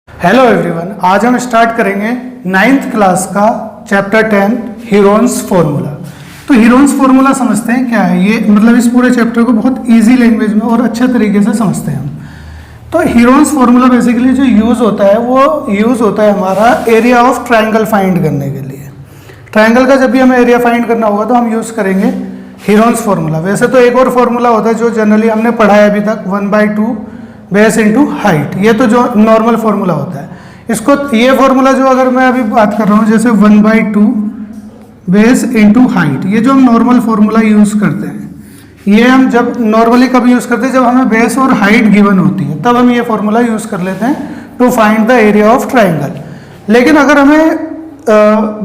Hello everyone, आज हम start करेंगे 9th क्लास का चैप्टर 10 हीरोन्स फार्मूला। तो हीरोन्स फार्मूला समझते हैं क्या है ये, मतलब इस पूरे चैप्टर को बहुत इजी लैंग्वेज में और अच्छे तरीके से समझते हैं हम। तो हीरोन्स फार्मूला बेसिकली जो यूज़ होता है वो यूज़ होता है हमारा एरिया ऑफ ट्राइंगल फाइंड करने के लिए। ट्राइंगल का जब भी हमें एरिया फाइंड करना होगा तो हम यूज़ करेंगे हीरोन्स फार्मूला। वैसे तो एक और फार्मूला होता है जो जनरली हमने पढ़ा है अभी तक, 1/2 बेस इंटू हाइट। ये तो जो नॉर्मल फार्मूला होता है, इसको ये फार्मूला जो अगर मैं अभी बात कर रहा हूँ जैसे 1/2 बेस इंटू हाइट, ये जो हम नॉर्मल फार्मूला यूज़ करते हैं, ये हम जब नॉर्मली कब यूज़ करते हैं, जब हमें बेस और हाइट गिवन होती है तब हम ये फार्मूला यूज़ कर लेते हैं to find the area of triangle. लेकिन अगर हमें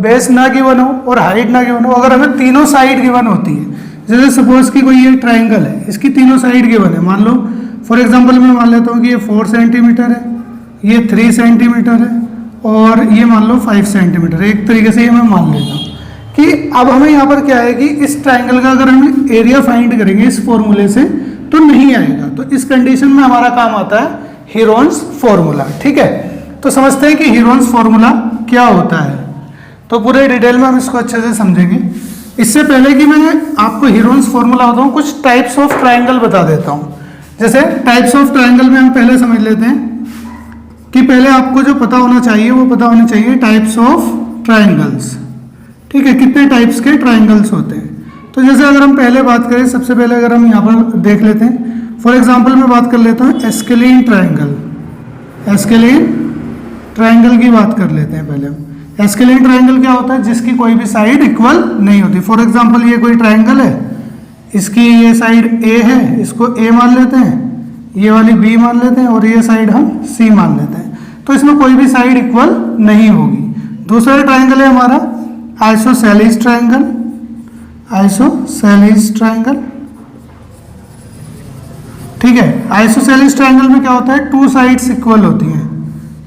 बेस ना गिवन हो और हाइट ना गिवन हो, अगर हमें तीनों साइड गिवन होती है, जैसे सपोज कि कोई ये ट्राइंगल है, इसकी तीनों साइड गिवन है, मान लो फॉर एग्जांपल मैं मान लेता हूँ कि ये 4 सेंटीमीटर है, ये 3 सेंटीमीटर है और ये मान लो 5 सेंटीमीटर है। एक तरीके से ये मैं मान लेता हूँ कि अब हमें यहाँ पर क्या है कि इस ट्राइंगल का अगर हम एरिया फाइंड करेंगे इस फॉर्मूले से तो नहीं आएगा। तो इस कंडीशन में हमारा काम आता है हीरोन्स फार्मूला। ठीक है, तो समझते हैं कि हीरोन्स फार्मूला क्या होता है। तो पूरे डिटेल में हम इसको अच्छे से समझेंगे। इससे पहले कि मैं आपको हीरोन्स फार्मूला बताऊँ, कुछ टाइप्स ऑफ ट्राइंगल बता देता हूँ। जैसे टाइप्स ऑफ ट्राइंगल में हम पहले समझ लेते हैं कि पहले आपको जो पता होना चाहिए वो पता होना चाहिए टाइप्स ऑफ ट्राइंगल्स। ठीक है, कितने टाइप्स के ट्राइंगल्स होते हैं। तो जैसे अगर हम पहले बात करें, सबसे पहले अगर हम यहाँ पर देख लेते हैं, फॉर एग्जांपल मैं बात कर लेता हूँ एस्केलिन ट्राइंगल। एस्केलिन ट्राइंगल की बात कर लेते हैं पहले हम। एस्केलिन ट्राइंगल क्या होता है, जिसकी कोई भी साइड इक्वल नहीं होती। फॉर एग्जाम्पल ये कोई ट्राइंगल है, इसकी ये साइड A है, इसको A मान लेते हैं, ये वाली B मान लेते हैं और ये साइड हम C मान लेते हैं। तो इसमें कोई भी साइड इक्वल नहीं होगी। दूसरा ट्राइंगल है हमारा आइसोसेलेस ट्राइंगल। आइसोसेलेस ट्राइंगल, ठीक है। आइसोसेलेस ट्राइंगल में क्या होता है, 2 साइड्स इक्वल होती हैं।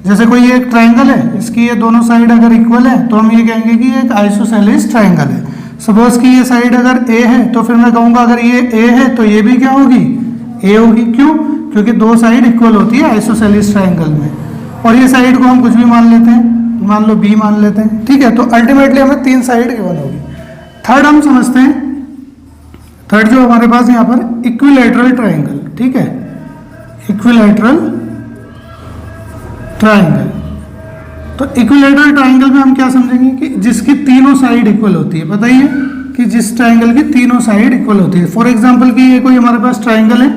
जैसे कोई एक ट्राइंगल है, इसकी ये दोनों साइड अगर इक्वल है तो हम ये कहेंगे कि ये एक आइसोसेलेस ट्राइंगल है। सपोज कि ये साइड अगर A है तो फिर मैं कहूँगा अगर ये A है तो ये भी क्या होगी, A होगी। क्यों? क्योंकि 2 साइड इक्वल होती है आइसोसेलेस ट्राइंगल में। और ये साइड को हम कुछ भी मान लेते हैं, मान लो B मान लेते हैं। ठीक है, तो अल्टीमेटली हमें 3 साइड गिवन होगी। थर्ड हम समझते हैं, थर्ड जो हमारे पास यहाँ पर इक्विलैटरल ट्राइंगल। ठीक है, इक्विलैटरल ट्राइंगल। तो इक्विलैटरल ट्राइंगल में हम क्या समझेंगे कि जिसकी तीनों साइड इक्वल होती है। बताइए कि जिस ट्राइंगल की तीनों साइड इक्वल होती है। फॉर एग्जांपल कि ये कोई हमारे पास ट्राइंगल है,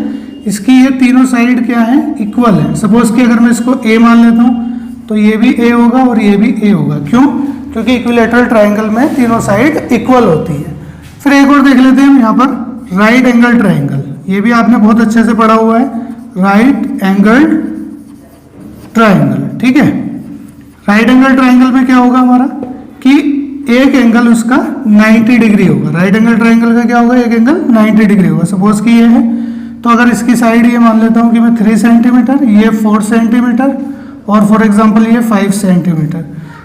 इसकी ये तीनों साइड क्या है, इक्वल है। सपोज कि अगर मैं इसको A मान लेता हूँ तो ये भी A होगा और ये भी A होगा। क्यों? क्योंकि इक्विलैटरल ट्राइंगल में तीनों साइड इक्वल होती है। फिर एक और देख लेते हैं हम यहाँ पर राइट एंगल ट्राइंगल। ये भी आपने बहुत अच्छे से पढ़ा हुआ है, राइट एंगल ट्राइंगल। ठीक है, राइट एंगल ट्राइंगल में क्या होगा हमारा कि एक एंगल उसका 90 डिग्री होगा। राइट एंगल ट्राइंगल का क्या होगा, एक एंगल 90 डिग्री होगा। सपोज कि ये है तो अगर इसकी साइड ये मान लेता हूँ कि मैं 3 सेंटीमीटर, ये 4 सेंटीमीटर और फॉर एग्जांपल ये 5 सेंटीमीटर।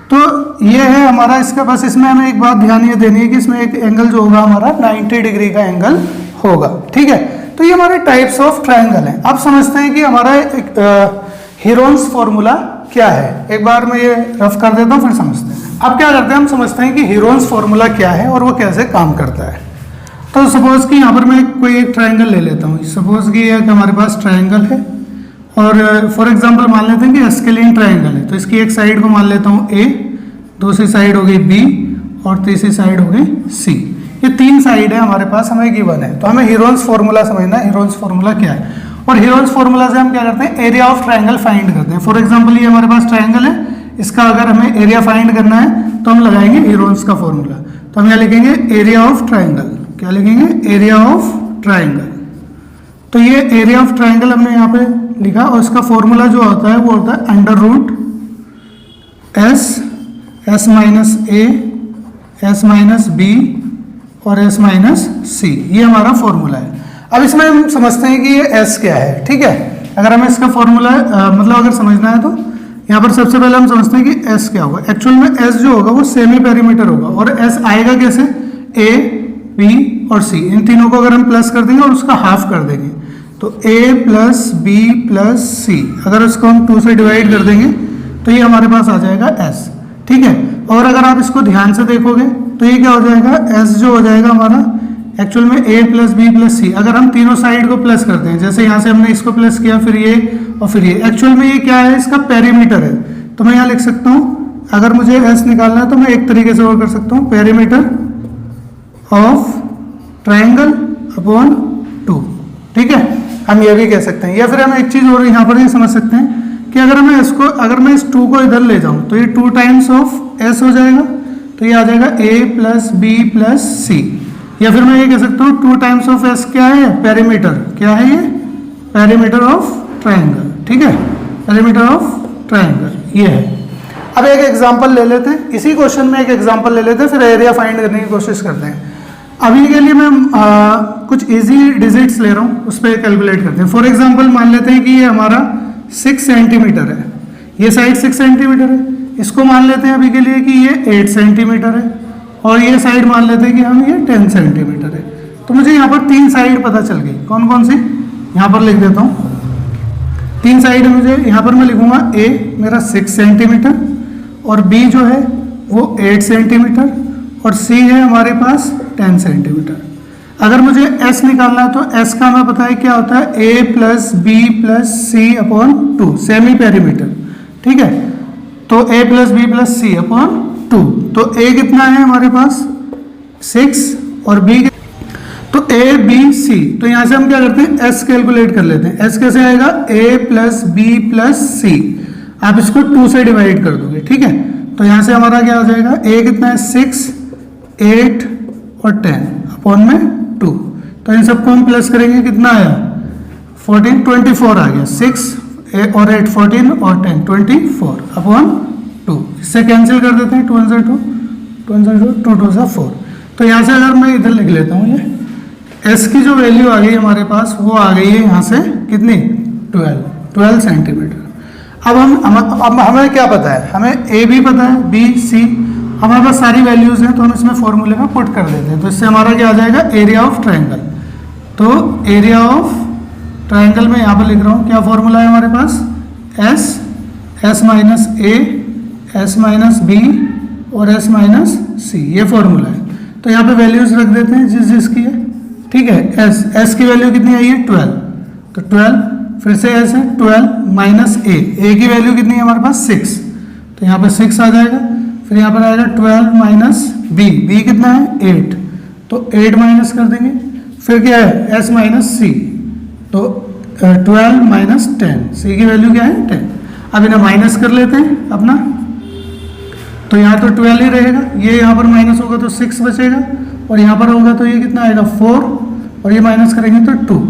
तो ये है हमारा इसका। बस इसमें हमें एक बात ध्यान ये देनी है कि इसमें एक एंगल जो होगा हमारा 90 डिग्री का एंगल होगा। ठीक है, तो ये हमारे टाइप्स ऑफ ट्राइंगल हैं। अब समझते हैं कि हमारा हीरोन्स फार्मूला क्या है। एक बार मैं ये रफ कर देता हूँ फिर समझते हैं। अब क्या करते हैं, हम समझते हैं कि हीरोन्स फार्मूला क्या है और वो कैसे काम करता है। तो सपोज कि यहाँ पर मैं कोई एक ट्राइंगल ले लेता हूँ। सपोज कि ये हमारे पास ट्राइंगल है और फॉर एग्जांपल मान लेते हैं कि एस्केलिन ट्राइंगल है। तो इसकी एक साइड को मान लेता हूँ A, दूसरी साइड हो गई B और तीसरी साइड हो गई C। ये 3 साइड है हमारे पास, हमें गिवन है। तो हमें हीरोन्स फार्मूला समझना है, हीरोन्स फार्मूला क्या है। और हीरोन्स फार्मूला से हम क्या करते हैं, एरिया ऑफ ट्राइंगल फाइंड करते हैं। फॉर एग्जांपल ये हमारे पास ट्राइंगल है, इसका अगर हमें एरिया फाइंड करना है तो हम लगाएंगे हीरोन्स का फार्मूला। तो हम यहाँ लिखेंगे एरिया ऑफ ट्राइंगल। क्या लिखेंगे, एरिया ऑफ ट्राइंगल। तो ये एरिया ऑफ ट्राइंगल हमने यहाँ पे लिखा और इसका फार्मूला जो होता है वो होता है under root S minus A, S minus B और S माइनस C। ये हमारा फॉर्मूला है। अब इसमें हम समझते हैं कि ये S क्या है। ठीक है, अगर हमें इसका फॉर्मूला मतलब अगर समझना है तो यहाँ पर सबसे पहले हम समझते हैं कि S क्या होगा। एक्चुअल में S जो होगा वो सेमी पेरीमीटर होगा और S आएगा कैसे, A, B और C, इन तीनों को अगर हम प्लस कर देंगे और उसका हाफ कर देंगे तो A plus B plus C, अगर उसको हम 2 से डिवाइड कर देंगे तो ये हमारे पास आ जाएगा एस, ठीक है। और अगर आप इसको ध्यान से देखोगे तो ये क्या हो जाएगा, एस जो हो जाएगा हमारा एक्चुअल में ए प्लस बी प्लस सी। अगर हम तीनों साइड को प्लस करते हैं, जैसे यहाँ से हमने इसको प्लस किया, फिर ये और फिर ये, एक्चुअल में ये क्या है, इसका पेरीमीटर है। तो मैं यहाँ लिख सकता हूँ, अगर मुझे एस निकालना है तो मैं एक तरीके से और कर सकता हूँ, पेरीमीटर ऑफ ट्राइंगल अपॉन 2, ठीक है, हम ये भी कह सकते हैं। या फिर हम एक चीज और यहाँ पर ये समझ सकते हैं कि अगर मैं इसको, अगर मैं इस 2 को इधर ले जाऊं तो ये 2 टाइम्स ऑफ एस हो जाएगा, तो ये आ जाएगा ए प्लस बी प्लस सी। या फिर मैं ये कह सकता हूँ 2 टाइम्स ऑफ एस क्या है, पेरीमीटर, क्या है ये, पेरीमीटर ऑफ ट्राइंगल, ठीक है, पेरीमीटर ऑफ ट्राइंगल ये है। अब एक एग्जांपल ले लेते हैं, इसी क्वेश्चन में एक एग्जांपल ले लेते हैं, फिर एरिया फाइंड करने की कोशिश करते हैं। अभी के लिए मैं कुछ इजी डिजिट्स ले रहा हूँ, उस पर कैलकुलेट करते हैं। फॉर एग्जांपल मान लेते हैं कि ये हमारा 6 सेंटीमीटर है, ये साइड 6 सेंटीमीटर है, इसको मान लेते हैं अभी के लिए कि ये 8 सेंटीमीटर है, और ये साइड मान लेते हैं कि हम ये 10 सेंटीमीटर है। तो मुझे यहाँ पर 3 साइड पता चल गई, कौन कौन सी, यहाँ पर लिख देता हूँ। 3 साइड मुझे यहाँ पर मैं लिखूंगा, ए मेरा 6 सेंटीमीटर और बी जो है वो 8 सेंटीमीटर और सी है हमारे पास 10 सेंटीमीटर। अगर मुझे एस निकालना है तो एस का हमें पता है क्या होता है, ए plus B plus C upon 2, semi perimeter, ठीक है। तो ए plus B plus C upon 2, तो ए कितना है हमारे पास 6 और बी, तो ए बी सी। तो यहां से हम क्या करते हैं, एस कैलकुलेट कर लेते हैं। एस कैसे आएगा, ए प्लस बी प्लस सी, आप इसको 2 से डिवाइड कर दोगे, ठीक है। तो यहां से हमारा क्या हो जाएगा, ए कितना है 6, 8 और 10 अपॉन में 2, तो इन सबको हम प्लस करेंगे, कितना आया 14, 24 आ गया, 6 और 8 14 और 10 24 अपॉन 2। इससे कैंसिल कर देते हैं, 2 1 2 2 2 2 2 4। तो यहाँ से अगर मैं इधर लिख लेता हूँ, ये एस की जो वैल्यू आ गई हमारे पास वो आ गई है यहाँ से कितनी, 12 सेंटीमीटर। अब हमें क्या पता है, हमें ए भी पता है, बी सी, हमारे पास सारी वैल्यूज हैं, तो हम इसमें फॉर्मूले में पुट कर देते हैं। तो इससे हमारा क्या आ जाएगा, एरिया ऑफ ट्रायंगल। तो एरिया ऑफ ट्रायंगल में यहाँ पर लिख रहा हूँ, क्या फॉर्मूला है हमारे पास, एस माइनस ए, एस माइनस बी और एस माइनस सी, ये फॉर्मूला है। तो यहाँ पे वैल्यूज रख देते हैं जिसकी है, ठीक है। एस की वैल्यू कितनी आई है 12, तो 12, फिर से एस है 12 माइनस ए की वैल्यू कितनी है हमारे पास 6, तो यहाँ पे 6 आ जाएगा। फिर यहाँ पर आएगा 12 माइनस बी कितना है 8, तो 8 माइनस कर देंगे। फिर क्या है एस माइनस सी, तो 12 माइनस 10, सी की वैल्यू क्या है 10। अब इन्हें माइनस कर लेते हैं अपना, तो यहाँ तो 12 ही रहेगा, ये यहाँ पर माइनस होगा तो 6 बचेगा, और यहाँ पर होगा तो ये कितना आएगा 4, और ये माइनस करेंगे तो 2।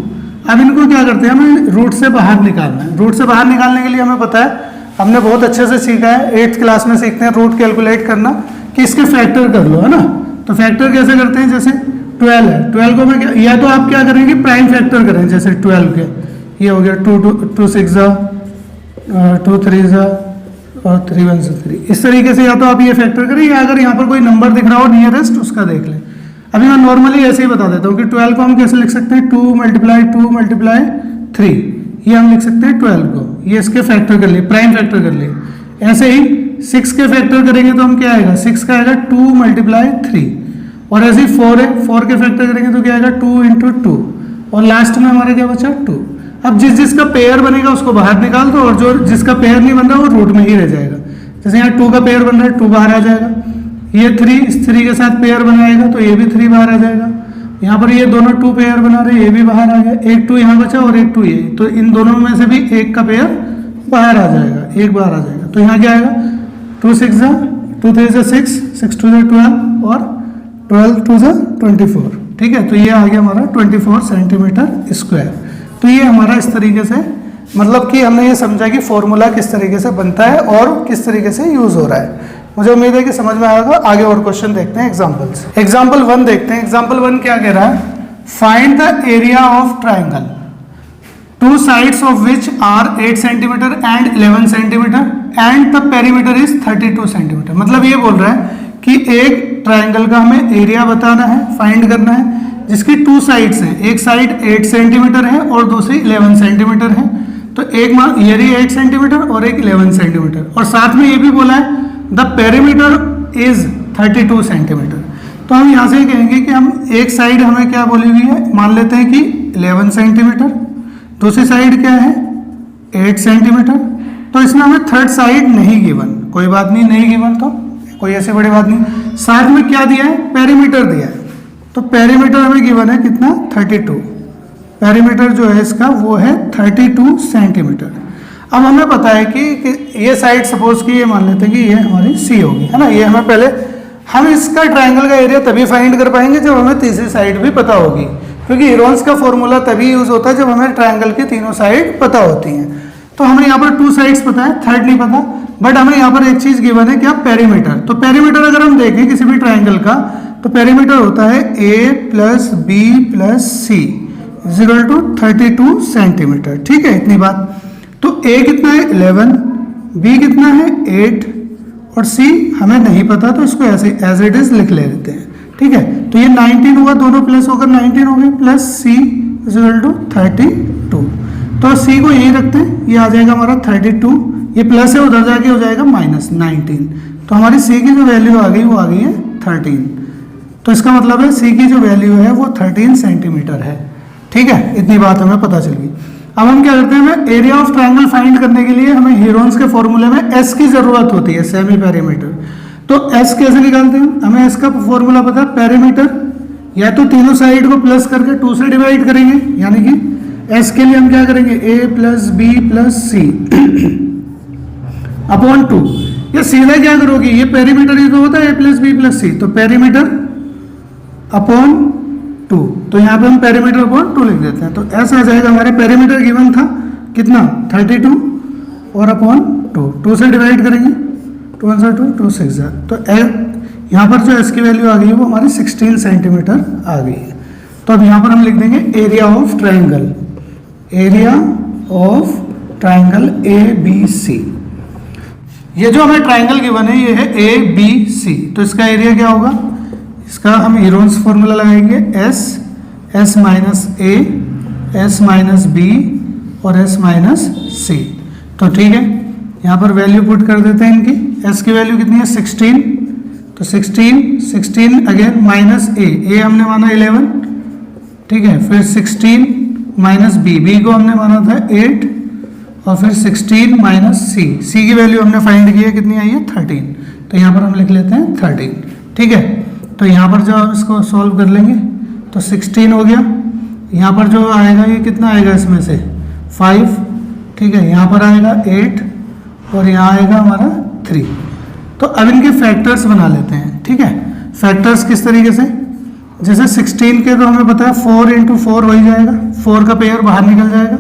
अब इनको क्या करते हैं, हमें रूट से बाहर निकालना है। रूट से बाहर निकालने के लिए हमें पता है, हमने बहुत अच्छे से सीखा है, 8th क्लास में सीखते हैं रूट कैलकुलेट करना, कि इसके फैक्टर कर लो, है ना। तो फैक्टर कैसे करते हैं, जैसे 12 है, 12 को मैं क्या, या तो आप क्या करेंगे प्राइम फैक्टर करें, जैसे 12 के ये हो गया 2 6 2 3 और 3 1 3, इस तरीके से या तो आप ये फैक्टर करें, या अगर यहाँ पर कोई नंबर दिख रहा हो नियरेस्ट उसका देख लें। अभी मैं नॉर्मली ऐसे ही बता देता हूँ कि 12 को हम कैसे लिख सकते हैं, 2 × 3, ये हम लिख सकते हैं 12 को, ये इसके फैक्टर कर लिए, प्राइम फैक्टर कर लिए। ऐसे ही 6 के फैक्टर करेंगे तो हम क्या आएगा, 6 का आएगा 2 × 3, और ऐसे ही 4 है, 4 के फैक्टर करेंगे तो क्या आएगा 2 × 2, और लास्ट में हमारे क्या बचा 2। अब जिसका पेयर बनेगा उसको बाहर निकाल दो, और जो जिसका पेयर नहीं बन रहा वो रूट में ही रह जाएगा। जैसे यहाँ 2 का पेयर बन रहा है, 2 बाहर आ जाएगा, ये 3 इस 3 के साथ पेयर बनाएगा तो ये भी 3 बाहर आ जाएगा। यहाँ पर ये दोनों 2 पेयर बना रहे हैं, ये भी बाहर आ गया, एक 2 यहाँ बचा और एक 2 ये, तो इन दोनों में से भी एक का पेयर बाहर आ जाएगा, एक बाहर आ जाएगा। तो यहाँ क्या आएगा 2 6 2 3 6 6 2 12 और 12 2 24, ठीक है। तो ये आ गया हमारा 24 सेंटीमीटर स्क्वायर। तो ये हमारा इस तरीके से, मतलब कि हमने ये समझा कि फॉर्मूला किस तरीके से बनता है और किस तरीके से यूज हो रहा है। मुझे उम्मीद है कि समझ में आएगा। आगे और क्वेश्चन देखते हैं एग्जांपल्स। एग्जांपल 1 देखते हैं। एग्जांपल 1 क्या कह रहा है, find the area of triangle, 2 sides of which are 8 cm and 11 cm and the perimeter is 32 cm। मतलब ये बोल रहा है कि एक ट्राइंगल का हमें एरिया बताना है, फाइंड करना है, जिसकी 2 साइड्स हैं, एक साइड 8 सेंटीमीटर है और दूसरी 11 सेंटीमीटर है। तो एक ये रही 8 सेंटीमीटर और एक 11 सेंटीमीटर, और साथ में ये भी बोला है द पेरीमीटर इज 32 सेंटीमीटर। तो हम यहाँ से कहेंगे कि हम एक साइड हमें क्या बोली हुई है, मान लेते हैं कि 11 सेंटीमीटर, दूसरी साइड क्या है 8 सेंटीमीटर। तो इसमें हमें थर्ड साइड नहीं गिवन, कोई बात नहीं, नहीं गिवन तो कोई ऐसी बड़ी बात नहीं। साथ में क्या दिया है, पेरीमीटर दिया है, तो पेरीमीटर हमें गिवन है कितना 32, पेरीमीटर जो है इसका वो है 32 सेंटीमीटर। अब हमें पता है कि ये साइड सपोज कि ये मान लेते हैं कि ये हमारी सी होगी, है ना, ये हमें पहले, हम इसका ट्रायंगल का एरिया तभी फाइंड कर पाएंगे जब हमें तीसरी साइड भी पता होगी, क्योंकि हीरोन्स का फॉर्मूला तभी यूज होता है जब हमें ट्रायंगल की तीनों साइड पता होती हैं। तो हमें यहाँ पर 2 साइड्स पता है, थर्ड नहीं पता, बट हमें यहाँ पर एक चीज गिवन है क्या, पेरीमीटर। तो पेरीमीटर अगर हम देखें किसी भी ट्रायंगल का, तो पेरीमीटर होता है a plus B plus C equal to 32 centimetre. ठीक है, इतनी बात। तो a कितना है 11, b कितना है 8 और c हमें नहीं पता, तो इसको ऐसे एज इट इज लिख लेते हैं। ठीक है, तो ये 19 हुआ, दोनों प्लस होकर 19 हो गए, प्लस c इक्वल टू 32। तो c को यही रखते हैं, ये आ जाएगा हमारा 32, ये प्लस है उधर जाके हो जाएगा माइनस 19। तो हमारी c की जो वैल्यू आ गई वो आ गई है 13। तो इसका मतलब है c की जो वैल्यू है वो 13 सेंटीमीटर है। ठीक है, इतनी बात हमें पता चल गई। अब हम क्या करते हैं, हमें एरिया ऑफ ट्रायंगल फाइंड करने के लिए हमें हीरोन्स के फॉर्मूले में s की जरूरत होती है, सेमी पेरीमीटर। तो s कैसे निकालते हैं, हमें s का फॉर्मूला पता है, पेरीमीटर या तो तीनों साइड को प्लस करके 2 से डिवाइड करेंगे, यानी कि s के लिए हम क्या करेंगे a plus B plus C upon 2। ये सीधा क्या करोगे, ये पेरीमीटर ही तो होता है a प्लस बी प्लस सी, तो पेरीमीटर अपॉन 2, तो यहाँ पे हम पेरीमीटर अपॉन 2 लिख देते हैं। तो ऐसा आ जाएगा, हमारे पेरीमीटर गिवन था कितना 32 और अपॉन 2 से डिवाइड करेंगे, 2 1 2 2 6 तो यहाँ पर जो इसकी वैल्यू आ गई है वो हमारी 16 सेंटीमीटर आ गई है। तो अब यहाँ पर हम लिख देंगे area of triangle, area of triangle A B C. ये जो हमें ट्रायंगल गिवन है ये है ए बी सी, तो इसका एरिया क्या होगा, इसका हम हीरोन्स फॉर्मूला लगाएंगे, एस माइनस ए, एस माइनस बी और एस माइनस सी। तो ठीक है, यहाँ पर वैल्यू पुट कर देते हैं इनकी। एस की वैल्यू कितनी है 16, तो 16 अगेन माइनस ए हमने माना 11, ठीक है, फिर 16 माइनस बी को हमने माना था 8 और फिर 16 माइनस सी की वैल्यू हमने फाइंड की है, कितनी आई है 13। तो यहाँ पर हम लिख लेते हैं 13। ठीक है, तो यहाँ पर जो आप इसको सॉल्व कर लेंगे तो 16 हो गया, यहाँ पर जो आएगा ये कितना आएगा इसमें से 5, ठीक है, यहाँ पर आएगा 8 और यहाँ आएगा हमारा 3। तो अब इनके फैक्टर्स बना लेते हैं। ठीक है, फैक्टर्स किस तरीके से, जैसे 16 के तो हमें पता है 4 इंटू 4 हो ही जाएगा, 4 का पेयर बाहर निकल जाएगा,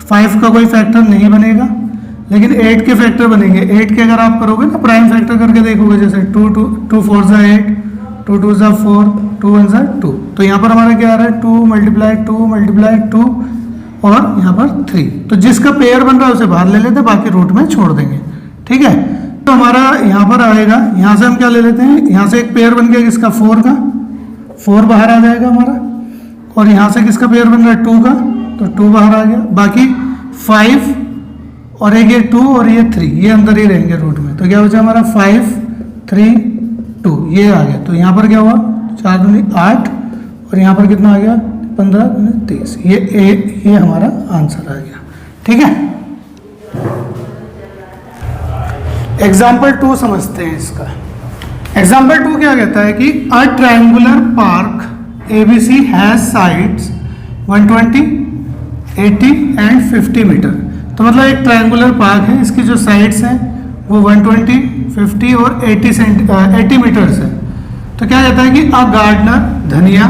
5 का कोई फैक्टर नहीं बनेगा, लेकिन 8 के फैक्टर बनेंगे। 8 के अगर आप करोगे ना प्राइम फैक्टर करके देखोगे, जैसे 2 4 ज़ा 8, 2 2 ज़ा 4, 2 1 ज़ा 2, तो यहाँ पर हमारा क्या आ रहा है 2 मल्टीप्लाई 2 और यहाँ पर 3। तो जिसका पेयर बन रहा है उसे बाहर ले लेते हैं, बाकी रूट में छोड़ देंगे। ठीक है, तो हमारा यहाँ पर आएगा, यहाँ से हम क्या ले लेते हैं, यहाँ से एक पेयर बन गया किसका 4 का, 4 बाहर आ जाएगा हमारा, और यहाँ से किसका पेयर बन रहा है 2 का, तो 2 बाहर आ गया, बाकी 5 और एक ये 2 और ये 3 ये अंदर ही रहेंगे रूट में। तो क्या हो जाए हमारा 5 3 2 ये आ गया। तो यहाँ पर क्या हुआ 4 दूनी 8 और यहाँ पर कितना आ गया 15 दूनी 30, ये हमारा आंसर आ गया। ठीक है, एग्जाम्पल 2 समझते हैं इसका। एग्जाम्पल 2 क्या कहता है कि a triangular park ABC has sides 120, 80 and 50 metre. तो मतलब एक ट्रायंगुलर पार्क है, इसकी जो साइड्स हैं वो 120, 50 और 80 मीटर्स है। तो क्या कहता है कि a gardener Dhania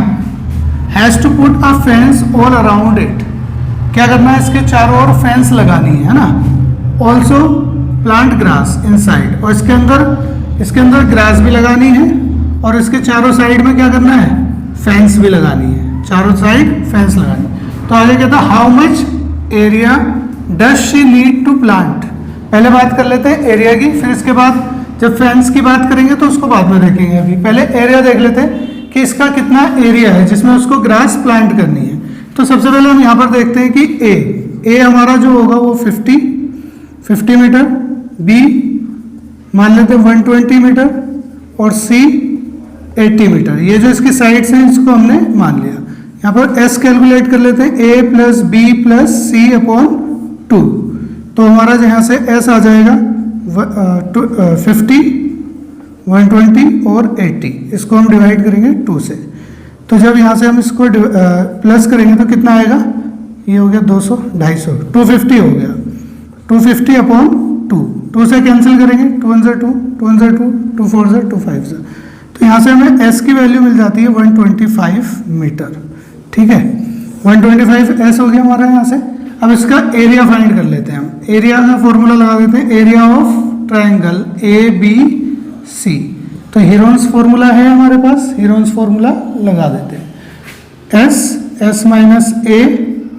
has to put a fence all around it. क्या करना है, इसके चारों ओर फेंस लगानी है ना। ऑल्सो प्लांट ग्रास इनसाइड, और इसके अंदर ग्रास भी लगानी है और इसके चारों साइड में क्या करना है फेंस भी लगानी है, चारों साइड फेंस लगानी है। तो आगे कहता है how much area does she need to plant. पहले बात कर लेते हैं एरिया की, फिर इसके बाद जब फेंस की बात करेंगे तो उसको बाद में देखेंगे। अभी पहले एरिया देख लेते हैं कि इसका कितना एरिया है जिसमें उसको ग्रास प्लांट करनी है। तो सबसे पहले हम यहाँ पर देखते हैं कि ए हमारा जो होगा वो 50 मीटर, बी मान लेते हैं 120 मीटर और सी 80 मीटर। ये जो इसकी साइड्स हैं इसको हमने मान लिया। यहाँ पर एस कैलकुलेट कर लेते हैं, ए plus B plus C upon 2। तो हमारा यहाँ से एस आ जाएगा 50, 120 और 80। इसको हम डिवाइड करेंगे 2 से। तो जब यहाँ से हम इसको प्लस करेंगे तो कितना आएगा, ये हो गया 200, 250, 250 हो गया, 250 अपॉन 2 से कैंसिल करेंगे, 2 1 2, 2 1 2, 2 4 2 5। तो यहाँ से हमें एस की वैल्यू मिल जाती है 125 मीटर। ठीक है, 125 एस हो गया हमारा यहाँ से। अब इसका एरिया फाइंड कर लेते हैं हम। एरिया का फॉर्मूला लगा देते हैं, area of triangle A B C. तो हीरोन्स फॉर्मूला है हमारे पास, हीरोन्स फॉर्मूला लगा देते हैं। एस माइनस ए,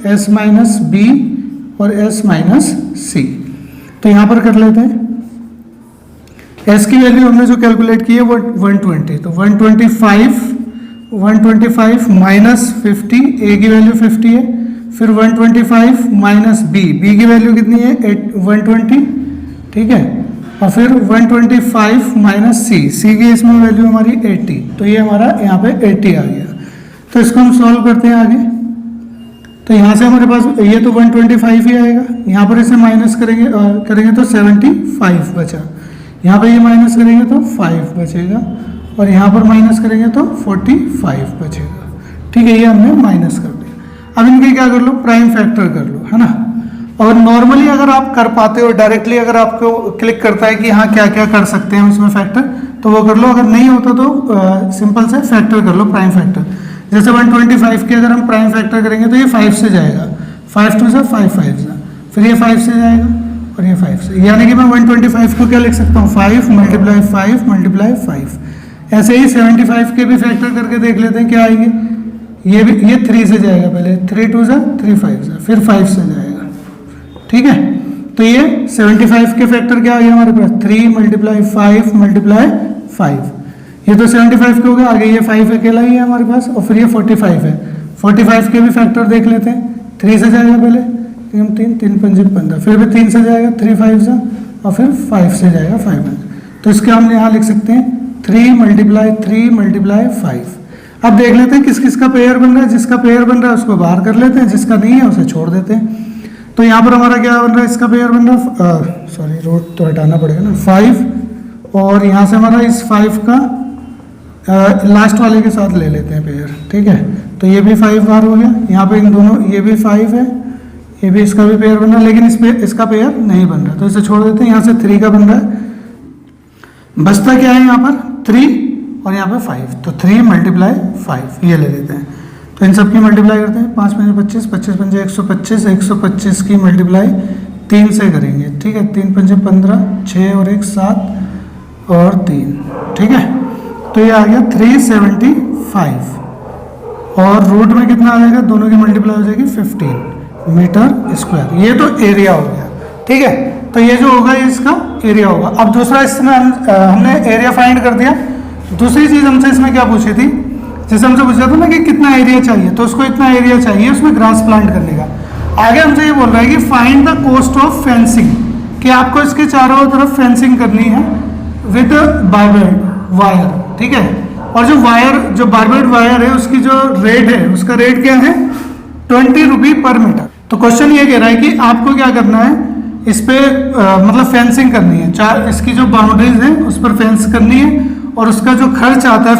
एस माइनस बी और एस माइनस सी। तो यहाँ पर कर लेते हैं, एस की वैल्यू हमने जो कैलकुलेट की है वो 120। तो 125 माइनस 50, ए की वैल्यू 50 है, फिर 125 माइनस बी, बी की वैल्यू कितनी है 120। ठीक है, और फिर 125 माइनस सी, सी की इसमें वैल्यू हमारी 80। तो ये हमारा यहाँ पे 80 आ गया। तो इसको हम सॉल्व करते हैं आगे। तो यहाँ से हमारे पास ये तो 125 ही आएगा, यहाँ पर इसे माइनस करेंगे तो 75 बचा, यहाँ पर ये माइनस करेंगे तो 5 बचेगा, और यहाँ पर माइनस करेंगे तो 45 बचेगा। ठीक है, ये हमने माइनस कर दिया। अब इनके क्या कर लो, प्राइम फैक्टर कर लो, है ना। और नॉर्मली अगर आप कर पाते हो डायरेक्टली, अगर आपको क्लिक करता है कि हाँ क्या क्या कर सकते हैं इसमें फैक्टर, तो वो कर लो। अगर नहीं होता तो सिंपल से फैक्टर कर लो, प्राइम फैक्टर। जैसे 125 के अगर हम प्राइम फैक्टर करेंगे तो ये 5 से जाएगा, 5 2 से 5 5 से, फिर ये 5 से जाएगा और ये 5 से, यानी कि मैं 125 को क्या लिख सकता हूँ, 5 मल्टीप्लाई 5 मल्टीप्लाई 5। ऐसे ही 75 के भी फैक्टर करके देख लेते हैं क्या आएंगे। ये 3 से जाएगा, पहले 3 2 से 3 5 से, फिर 5 से जाएगा। ठीक है, तो ये 75 के फैक्टर क्या आ गया हमारे पास, 3 मल्टीप्लाई 5 मल्टीप्लाई 5। ये तो 75 के हो गया, आगे ये 5 अकेला ही है हमारे पास, और फिर ये 45 है। 45 के भी फैक्टर देख लेते हैं, 3 से जाएगा पहले, 3 5 15, फिर भी 3 से जाएगा 3 5 से, और फिर 5 से जाएगा 5। तो इसके हम यहाँ लिख सकते हैं 3 मल्टीप्लाई 3 मल्टीप्लाई 5। अब देख लेते हैं किस किस का पेयर बन रहा है। जिसका पेयर बन रहा है उसको बाहर कर लेते हैं, जिसका नहीं है उसे छोड़ देते हैं। तो यहाँ पर हमारा क्या बन रहा है, इसका पेयर बन रहा है, सॉरी रूट तो हटाना पड़ेगा ना, 5, और यहाँ से हमारा इस 5 का लास्ट वाले के साथ ले लेते हैं पेयर। ठीक है, तो ये भी 5 बार हो गया, यहाँ पे इन दोनों, ये भी 5 है, ये भी इसका भी पेयर बन रहा है, लेकिन इसका पेयर नहीं बन रहा, तो इसे छोड़ देते हैं। यहाँ से 3 का बन रहा है, बचता क्या है यहाँ पर 3 और यहाँ पे 5, तो 3 मल्टीप्लाई 5 ये ले लेते हैं। तो इन सब की मल्टीप्लाई करते हैं, 5 5 25, 25 5 125, 125 की मल्टीप्लाई 3 से करेंगे। ठीक है, 3 5 15, 6 और 1 7 और 3। ठीक है, तो ये आ गया 375, और रूट में कितना आ जाएगा, दोनों की मल्टीप्लाई हो जाएगी 15 मीटर स्क्वायर। ये तो एरिया हो गया। ठीक है, तो ये जो होगा ये इसका एरिया होगा। अब दूसरा, इसमें हमने एरिया फाइंड कर दिया। दूसरी चीज हमसे इसमें क्या पूछी थी, जैसे हमसे पूछा था ना कि कितना एरिया चाहिए, तो उसको इतना एरिया चाहिए उसमें ग्रास प्लांट करने का। आगे हमसे ये बोल रहा है कि find the cost of fencing, कि आपको इसके चारों तरफ फेंसिंग करनी है विद बारबेड वायर। ठीक है, और जो बारबेड वायर है उसकी जो रेट है, उसका रेट क्या है 20 रुपये पर मीटर। तो क्वेश्चन ये कह रहा है कि आपको क्या करना है, इस पे मतलब फेंसिंग करनी है, इसकी जो बाउंड्रीज है उस पर फेंस करनी है, और उसका जो खर्च आता है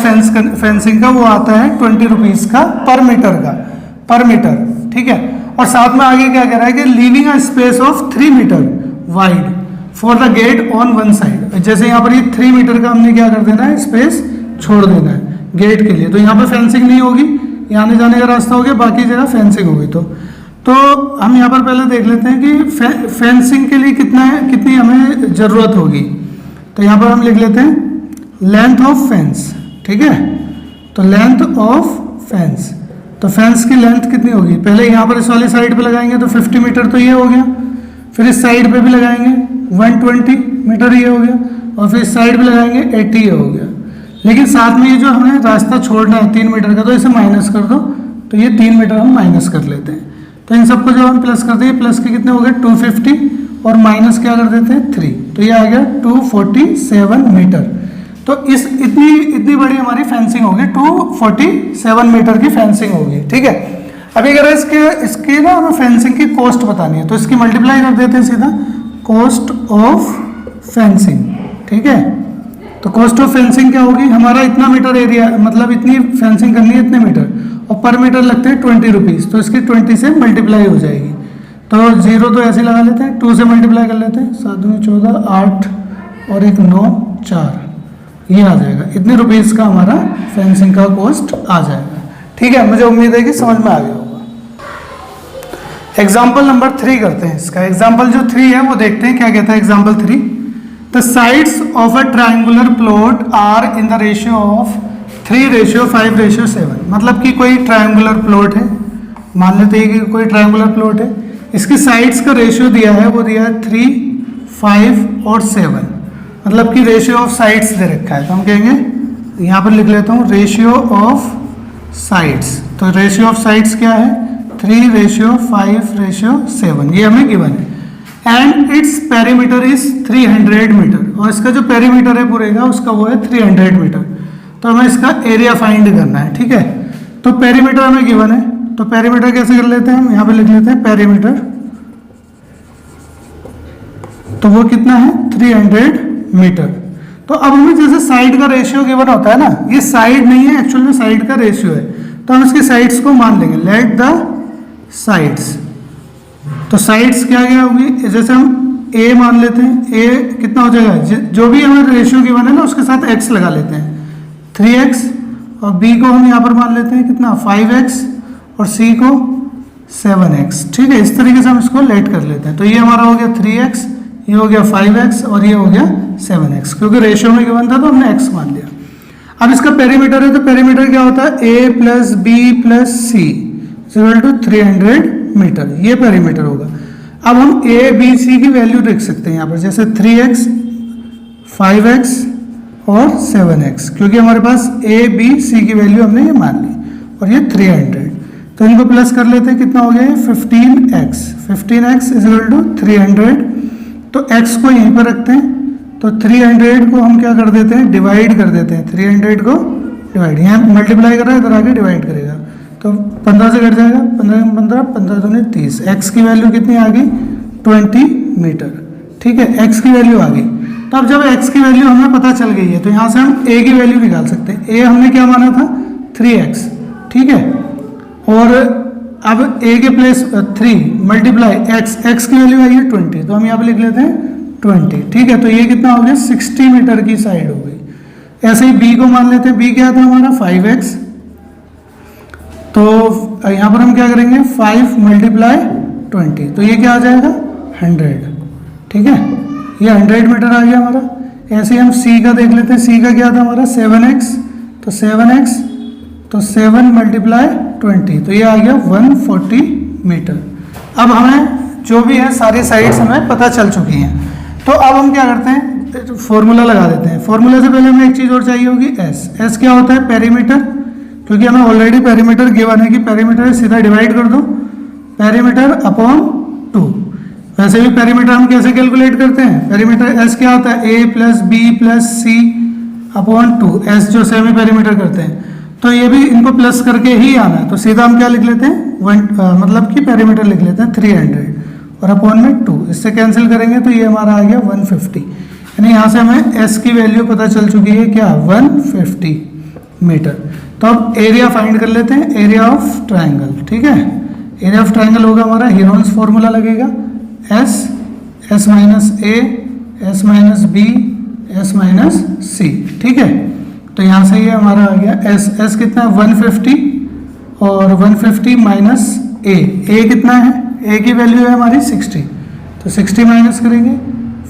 फेंसिंग का वो आता है 20 रुपीज का पर मीटर। ठीक है, और साथ में आगे क्या कह रहा है कि leaving a space of 3 metre wide for the gate on one side. जैसे यहाँ पर ये 3 मीटर का हमने क्या कर देना है, स्पेस छोड़ देना है गेट के लिए। तो यहाँ पर फेंसिंग नहीं होगी, यहाँ आने जाने का रास्ता हो गया, बाकी जगह फेंसिंग होगी। तो हम यहाँ पर पहले देख लेते हैं कि फेंसिंग के लिए कितनी हमें ज़रूरत होगी। तो यहाँ पर हम लिख लेते हैं लेंथ ऑफ फेंस। ठीक है, तो लेंथ ऑफ फेंस, तो फेंस की लेंथ कितनी होगी, पहले यहाँ पर इस वाली साइड पे लगाएंगे तो 50 मीटर तो ये हो गया, फिर इस साइड पे भी लगाएंगे 120 मीटर ये हो गया, और फिर इस साइड पे लगाएंगे 80 ये हो गया। लेकिन साथ में ये जो हमें रास्ता छोड़ना है 3 मीटर का, तो इसे माइनस कर दो, तो ये 3 मीटर हम माइनस कर लेते हैं। तो इन सबको जब हम प्लस करते हैं, प्लस के कितने हो गए 250 और माइनस क्या कर देते हैं 3, तो ये आ गया 247 मीटर। तो इस इतनी बड़ी हमारी फेंसिंग होगी, 247 मीटर की फेंसिंग होगी, ठीक है। अभी अगर इसके ना हमें फेंसिंग की कॉस्ट बतानी है तो इसकी मल्टीप्लाई कर देते हैं सीधा, कॉस्ट ऑफ फेंसिंग, ठीक है। तो कॉस्ट ऑफ फेंसिंग क्या होगी, हमारा इतना मीटर एरिया, मतलब इतनी फेंसिंग करनी है इतने मीटर, और पर मीटर लगते हैं 20 रुपीज़, तो इसकी 20 से मल्टीप्लाई हो जाएगी। तो 0 तो ऐसे लगा लेते हैं, 2 से मल्टीप्लाई कर लेते हैं, 7 दूनी 14, 8 और 1 9 4, ये आ जाएगा। इतने रुपीज़ का हमारा फेंसिंग का कॉस्ट आ जाएगा, ठीक है। मुझे उम्मीद है कि समझ में आ गया होगा। एग्जाम्पल नंबर 3 करते हैं इसका। एग्जाम्पल जो 3 है वो देखते हैं क्या कहता है example 3। The sides of a triangular plot are in the ratio of 3:5:7। मतलब कि कोई ट्राइंगुलर प्लॉट है, मान लेते हैं कि कोई ट्राइंगुलर प्लॉट है, इसकी साइड्स का रेशियो दिया है, वो दिया है 3, 5 और 7। मतलब कि रेशियो ऑफ साइड्स दे रखा है, तो हम कहेंगे यहाँ पर लिख लेता हूँ रेशियो ऑफ साइड्स। तो रेशियो ऑफ साइड्स क्या है 3:5:7, ये हमें गिवन है। And its perimeter is 300 metre, और इसका जो पेरीमीटर है पूरे का उसका वो है 300 मीटर। तो हमें इसका एरिया फाइंड करना है, ठीक है। तो पेरीमीटर हमें गिवन है, तो पेरीमीटर कैसे कर लेते हैं हम, यहाँ पे लिख लेते हैं पेरीमीटर, तो वो कितना है 300 मीटर। तो अब हमें जैसे साइड का रेशियो गिवन होता है ना, ये साइड नहीं है एक्चुअल में, साइड का रेशियो है, तो हम इसकी साइड्स को मान लेंगे, लेट द साइड्स। तो साइड्स क्या क्या होगी, जैसे हम a मान लेते हैं, a कितना हो जाएगा, जो भी हमारे रेशियो गिवन है ना उसके साथ x लगा लेते हैं 3x, और b को हम यहाँ पर मान लेते हैं कितना 5x, और c को 7x, ठीक है। इस तरीके से हम इसको लेट कर लेते हैं। तो ये हमारा हो गया 3x, ये हो गया 5x और ये हो गया 7x, क्योंकि रेशियो में गिवन था तो हमने x मान लिया। अब इसका पेरीमीटर है, तो पेरीमीटर क्या होता है a + b + c = 300 मीटर, ये पेरीमीटर होगा। अब हम a b c की वैल्यू देख सकते हैं यहाँ पर, जैसे 3x 5x और 7x, क्योंकि हमारे पास a b c की वैल्यू हमने ये मान ली, और ये 300। तो इनको प्लस कर लेते हैं, कितना हो गया 15x, 15x = 300। तो x को यहीं पर रखते हैं, तो 300 को हम क्या कर देते हैं डिवाइड कर देते हैं, 300 को डिवाइड, यहाँ मल्टीप्लाई कर रहा है इधर आगे डिवाइड करेगा, तो 15 से कट जाएगा, 15 में 15, 15 दूनी 30। x की वैल्यू कितनी आ गई 20 मीटर, ठीक है, x की वैल्यू आ गई। तो अब जब x की वैल्यू हमें पता चल गई है तो यहाँ से हम a की वैल्यू निकाल सकते हैं। a हमने क्या माना था 3x, ठीक है, और अब a के प्लेस 3 मल्टीप्लाई x की वैल्यू आई है 20, तो हम यहाँ पे लिख लेते हैं 20, ठीक है। तो ये कितना हो गया 60 मीटर की साइड हो गई। ऐसे ही b को मान लेते हैं, b क्या था हमारा 5x, तो यहाँ पर हम क्या करेंगे 5 × 20, तो ये क्या आ जाएगा 100, ठीक है, ये 100 मीटर आ गया हमारा। ऐसे ही हम c का देख लेते हैं, c का क्या था हमारा 7x, तो 7x, तो 7 × 20, तो ये आ गया 140 मीटर। अब हमें जो भी है सारी साइड्स हमें पता चल चुकी हैं। तो अब हम क्या करते हैं फॉर्मूला लगा देते हैं। फॉर्मूला से पहले हमें एक चीज़ और चाहिए होगी s क्या होता है पेरीमीटर, क्योंकि हमें ऑलरेडी पेरीमीटर गिवन है कि पेरीमीटर सीधा डिवाइड कर दो पेरीमीटर अपॉन 2। वैसे भी पेरीमीटर हम कैसे कैलकुलेट करते हैं, पेरीमीटर s क्या होता है a + b + c upon 2, s जो सेमी पेरीमीटर करते हैं, तो ये भी इनको प्लस करके ही आना है। तो सीधा हम क्या लिख लेते हैं मतलब कि पेरीमीटर लिख लेते हैं 300 और अपॉन में 2, इससे कैंसिल करेंगे तो ये हमारा आ गया 150, यानी यहाँ से हमें s की वैल्यू पता चल चुकी है क्या 150 मीटर। तो अब एरिया फाइंड कर लेते हैं, एरिया ऑफ ट्राइंगल, ठीक है। एरिया ऑफ ट्राइंगल होगा हमारा हीरोन्स फॉर्मूला लगेगा s s - a s - b s - c, ठीक है। तो यहाँ से ये हमारा आ गया s कितना 150 और 150 माइनस a कितना है, a की वैल्यू है हमारी 60, तो 60 माइनस करेंगे,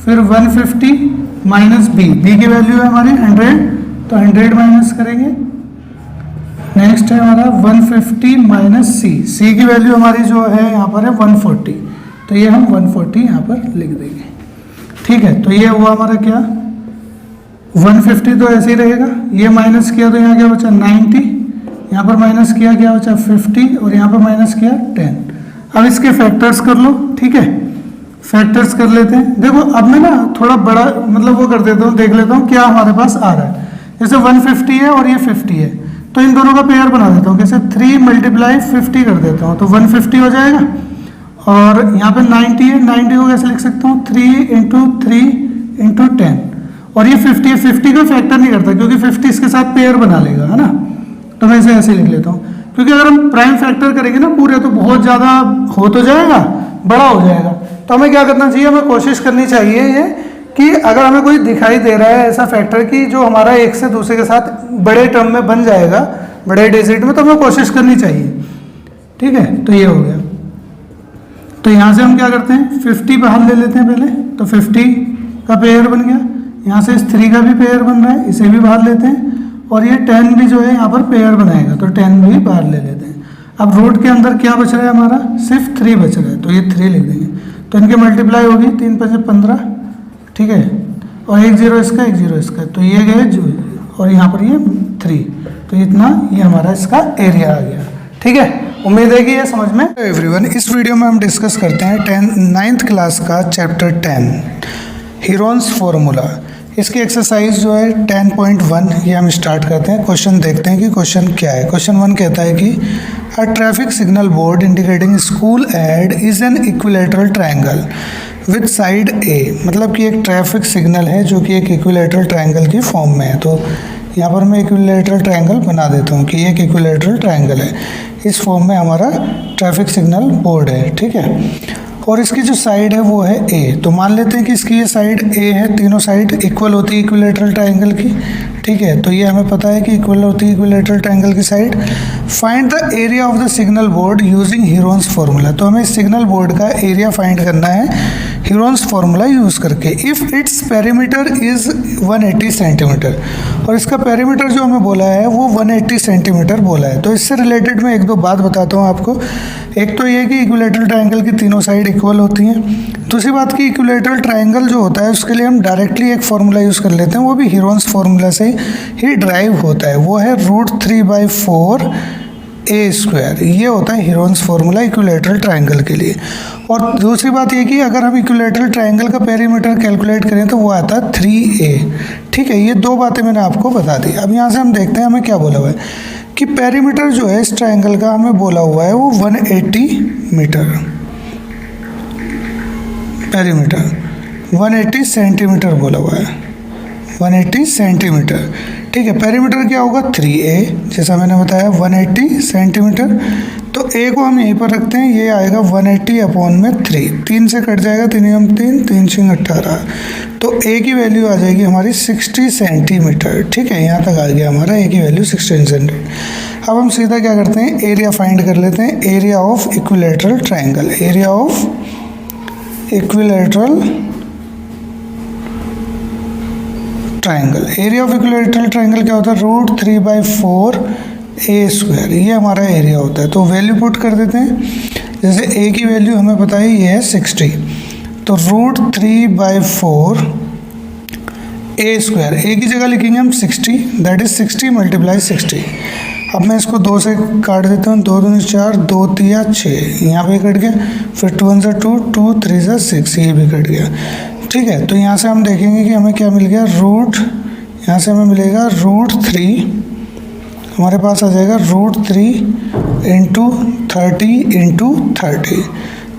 फिर 150 माइनस b की वैल्यू है हमारी 100, तो 100 माइनस करेंगे। नेक्स्ट है हमारा 150 माइनस c की वैल्यू हमारी जो है यहाँ पर है 140, तो ये हम 140 यहाँ पर लिख देंगे, ठीक है। तो ये हुआ हमारा क्या 150, तो ऐसे ही रहेगा, ये माइनस किया तो यहाँ क्या बचा 90, यहाँ पर माइनस किया क्या बचा 50 और यहाँ पर माइनस किया 10। अब इसके फैक्टर्स कर लो, ठीक है, फैक्टर्स कर लेते हैं। देखो अब मैं ना थोड़ा बड़ा मतलब वो कर देता हूँ, देख लेता हूँ क्या हमारे पास आ रहा है। जैसे 150 है और ये 50 है, तो इन दोनों का पेयर बना देता हूँ। कैसे 3 × 50 कर देता हूँ, तो 150 हो जाएगा। और यहाँ पे 90 है, 90 को कैसे लिख सकता हूँ, 3 × 3 × 10। और ये 50 है, 50 को फैक्टर नहीं करता क्योंकि 50 इसके साथ पेयर बना लेगा, है ना। तो मैं इसे ऐसे लिख लेता हूँ, क्योंकि अगर हम प्राइम फैक्टर करेंगे ना पूरे, तो बहुत ज़्यादा हो तो जाएगा, बड़ा हो जाएगा। तो हमें क्या करना चाहिए, हमें कोशिश करनी चाहिए ये कि अगर हमें कोई दिखाई दे रहा है ऐसा फैक्टर कि जो हमारा एक से दूसरे के साथ बड़े टर्म में बन जाएगा, बड़े डिजिट में, तो हमें कोशिश करनी चाहिए, ठीक है। तो ये हो गया। तो यहाँ से हम क्या करते हैं, 50 बाहर ले लेते हैं पहले, तो 50 का पेयर बन गया। यहाँ से इस 3 का भी पेयर बन रहा है, इसे भी बाहर लेते हैं। और ये 10 भी जो है यहाँ पर पेयर बनाएगा, तो 10 भी बाहर ले लेते हैं। अब रूट के अंदर क्या बच रहा है हमारा, सिर्फ 3 बच रहा है, तो ये 3 लिख देंगे। तो इनके मल्टीप्लाई होगी, 3 × 5 = 15, ठीक है। और 1 0 इसका, 1 0 इसका, तो ये गए जो, और यहाँ पर ये 3, तो इतना ये हमारा इसका एरिया आ गया, ठीक है। उम्मीद है कि ये समझ में। एवरीवन, इस वीडियो में हम डिस्कस करते हैं 9th क्लास का चैप्टर 10 हीरोन्स फार्मूला। इसकी एक्सरसाइज जो है 10.1 ये हम स्टार्ट करते हैं। क्वेश्चन देखते हैं कि क्वेश्चन क्या है। क्वेश्चन 1 कहता है कि a traffic signal board indicating school ahead is an equilateral triangle with side a. मतलब कि एक ट्रैफिक सिग्नल है जो कि एक इक्विलेटरल ट्रायंगल की फॉर्म में है। तो यहाँ पर मैं इक्विलेटरल ट्रायंगल बना देता हूँ कि एक इक्विलेटरल ट्रायंगल है, इस फॉर्म में हमारा ट्रैफिक सिग्नल बोर्ड है, ठीक है। और इसकी जो साइड है वो है ए। तो मान लेते हैं कि इसकी ये साइड ए है, तीनों साइड इक्वल होती है इक्विलेटरल ट्रायंगल की, ठीक है। तो ये हमें पता है कि इक्वल होती है इक्विलेटरल ट्रायंगल की side. Find the area of the signal board using Heron's formula. तो हमें सिग्नल बोर्ड का एरिया फाइंड करना है हीरोन्स फार्मूला यूज़ करके। If its perimeter is 180 centimetre, और इसका पेरीमीटर जो हमें बोला है वो 180 सेंटीमीटर बोला है। तो इससे रिलेटेड मैं 1-2 बात बताता हूँ आपको। एक तो ये कि इक्विलेटरल ट्रायंगल की तीनों साइड इक्वल होती हैं। दूसरी बात कि इक्विलेटरल ट्रायंगल जो होता है उसके लिए हम डायरेक्टली एक फार्मूला यूज़ कर लेते हैं, वो भी हीरोन्स फार्मूला से ही ड्राइव होता है, वो है √3/4 a²। ये होता है हीरोन्स फार्मूला इक्विलेटरल ट्रायंगल के लिए। और दूसरी बात ये कि अगर हम इक्विलेटरल ट्रायंगल का पेरीमीटर कैलकुलेट करें तो वो आता है 3a, ठीक है। ये 2 बातें मैंने आपको बता दी। अब यहाँ से हम देखते हैं हमें क्या बोला हुआ है कि पेरीमीटर जो है इस ट्रायंगल का हमें बोला हुआ है वो 180 मीटर, पेरीमीटर 180 सेंटीमीटर बोला हुआ है, 180 सेंटीमीटर, ठीक है। पेरीमीटर क्या होगा 3a, जैसा मैंने बताया 180 सेंटीमीटर। तो a को हम यहीं पर रखते हैं, ये आएगा 180/3, 3 से कट जाएगा, 3 × 3 3 × 18, तो a की वैल्यू आ जाएगी हमारी 60 सेंटीमीटर, ठीक है। यहाँ तक आ गया हमारा a की वैल्यू 60 सेंटीमीटर। अब हम सीधा क्या करते हैं, एरिया फाइंड कर लेते हैं, area of equilateral triangle. Area of equilateral triangle, area of equilateral triangle क्या होता है, √3/4 a², ये हमारा एरिया होता है। तो वैल्यू पुट कर देते हैं। जैसे a की वैल्यू हमें पता है ये है 60, तो √3/4 a², a की जगह लिखेंगे हम 60, दैट इज 60 × 60। अब मैं इसको 2 से काट देता हूँ, 2 दूनी 4, 2 3 6, यहाँ पे कट गया, फिर 2 1 2, 2 3 6, ये भी कट गया, ठीक है। तो यहाँ से हम देखेंगे कि हमें क्या मिल गया, यहाँ से हमें मिलेगा √3, हमारे पास आ जाएगा √3 × 30 × 30।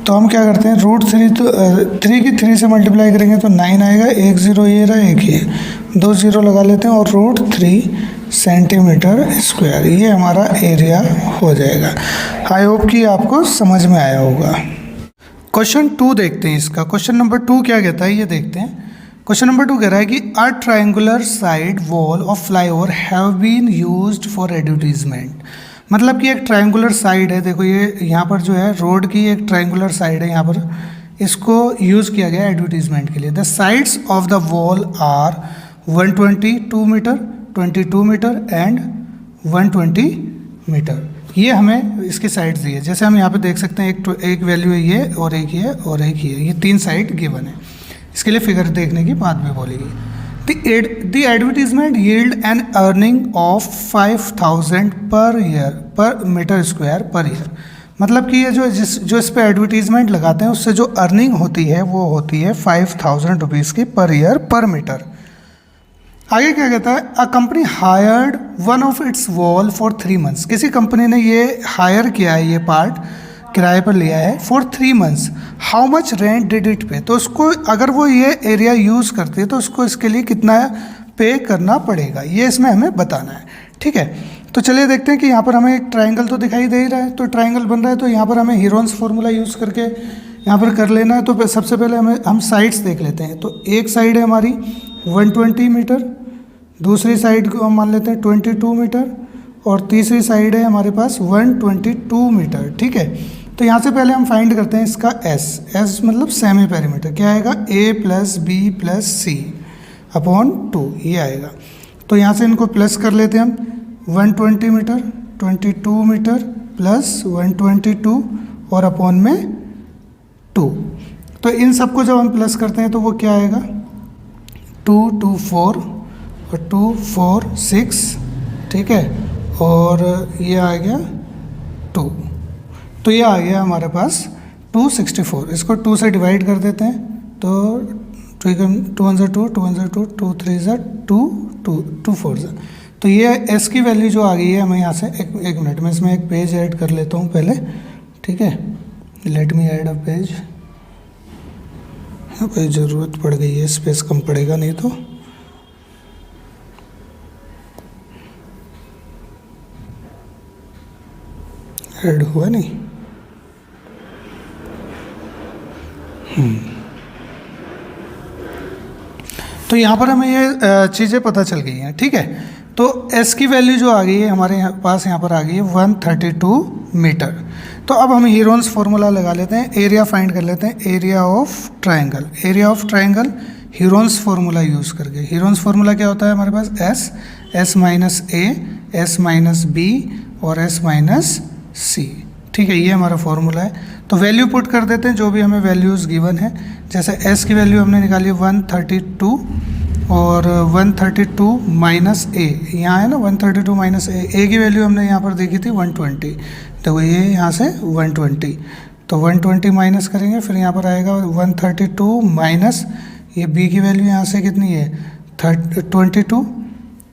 तो हम क्या करते हैं, √3 तो 3 की 3 से मल्टीप्लाई करेंगे तो 9 आएगा, 1 0 ये रहा, 1 ये, 2 0 लगा लेते हैं, और √3 सेंटीमीटर², ये हमारा एरिया हो जाएगा। आई होप कि आपको समझ में आया होगा। क्वेश्चन 2 देखते हैं इसका। क्वेश्चन नंबर 2 क्या कहता है ये देखते हैं। क्वेश्चन नंबर 2 कह रहा है कि a triangular side wall of flyover have been used for advertisement. मतलब कि एक ट्रायंगुलर साइड है, देखो ये यहाँ पर जो है रोड की एक ट्रायंगुलर साइड है, यहाँ पर इसको यूज़ किया गया एडवर्टीजमेंट के लिए। The sides of the wall are 122 metre, 22 metre and 120 metre. ये हमें इसकी साइड्स दी है। जैसे हम यहाँ पे देख सकते हैं, एक वैल्यू है ये, और एक ये, और एक ये, ये 3 साइड गिवन है। इसके लिए फिगर देखने की बात भी बोलेगी। The advertisement yield an earning of 5000 per year per meter square per year। मतलब कि ये जो इस पे एडवर्टीजमेंट लगाते हैं उससे जो अर्निंग होती है वो होती है 5,000 रुपीज़ की पर ईयर पर मीटर। आगे क्या कहता है, a company hired one of it's wall for 3 months. किसी कंपनी ने ये हायर किया है, ये पार्ट किराए पर लिया है for 3 months. How much rent did it पे, तो उसको अगर वो ये एरिया यूज़ करती है तो उसको इसके लिए कितना पे करना पड़ेगा, ये इसमें हमें बताना है। ठीक है, तो चलिए देखते हैं कि यहाँ पर हमें एक ट्राइंगल तो दिखाई दे ही रहा है, तो ट्राइंगल बन रहा है, तो यहाँ पर हमें हीरोन्स फार्मूला यूज़ करके यहाँ पर कर लेना है। तो सबसे पहले हम साइड्स देख लेते हैं। तो एक साइड है हमारी 120 मीटर, दूसरी साइड को हम मान लेते हैं 22 मीटर, और तीसरी साइड है हमारे पास 122 मीटर। ठीक है, तो यहाँ से पहले हम फाइंड करते हैं इसका एस मतलब सेमी पेरीमीटर। क्या आएगा, a + b + c अपॉन 2, ये आएगा। तो यहाँ से इनको प्लस कर लेते हैं हम, 120 मीटर 22 मीटर प्लस 122 और अपॉन में 2। तो इन सबको जब हम प्लस करते हैं तो वो क्या आएगा, 2 2 4 और 2 4 6। ठीक है, और ये आ गया 2, तो ये आ गया हमारे पास 264। इसको 2 से डिवाइड कर देते हैं, तो 2 1 2 2 1 2 2 3 2 2 2 4। तो ये एस की वैल्यू जो आ गई है हमें यहाँ से, एक मिनट में इसमें एक पेज ऐड कर लेता हूँ पहले। ठीक है, let me add a page. यहाँ पे ज़रूरत पड़ गई है, स्पेस कम पड़ेगा नहीं तो। ऐड हुआ नहीं। तो यहाँ पर हमें ये चीज़ें पता चल गई हैं। ठीक है, तो एस की वैल्यू जो आ गई है हमारे पास यहाँ पर आ गई है 132 मीटर। तो अब हम हीरोन्स फार्मूला लगा लेते हैं, एरिया फाइंड कर लेते हैं, area of triangle. Area of triangle Heron's formula use करके। हीरोन्स फार्मूला क्या होता है हमारे पास, एस माइनस ए, एस माइनस बी और एस माइनस सी। ठीक है, ये हमारा फार्मूला है। तो वैल्यू पुट कर देते हैं जो भी हमें वैल्यूज़ गिवन है। जैसे एस की वैल्यू हमने निकाली 132 और 132 माइनस ए, यहाँ है ना 132 माइनस ए की वैल्यू हमने यहाँ पर देखी थी 120। तो ये यहाँ से 120, तो 120 माइनस करेंगे, फिर यहाँ पर आएगा 132 माइनस ये बी की वैल्यू यहाँ से कितनी है 22।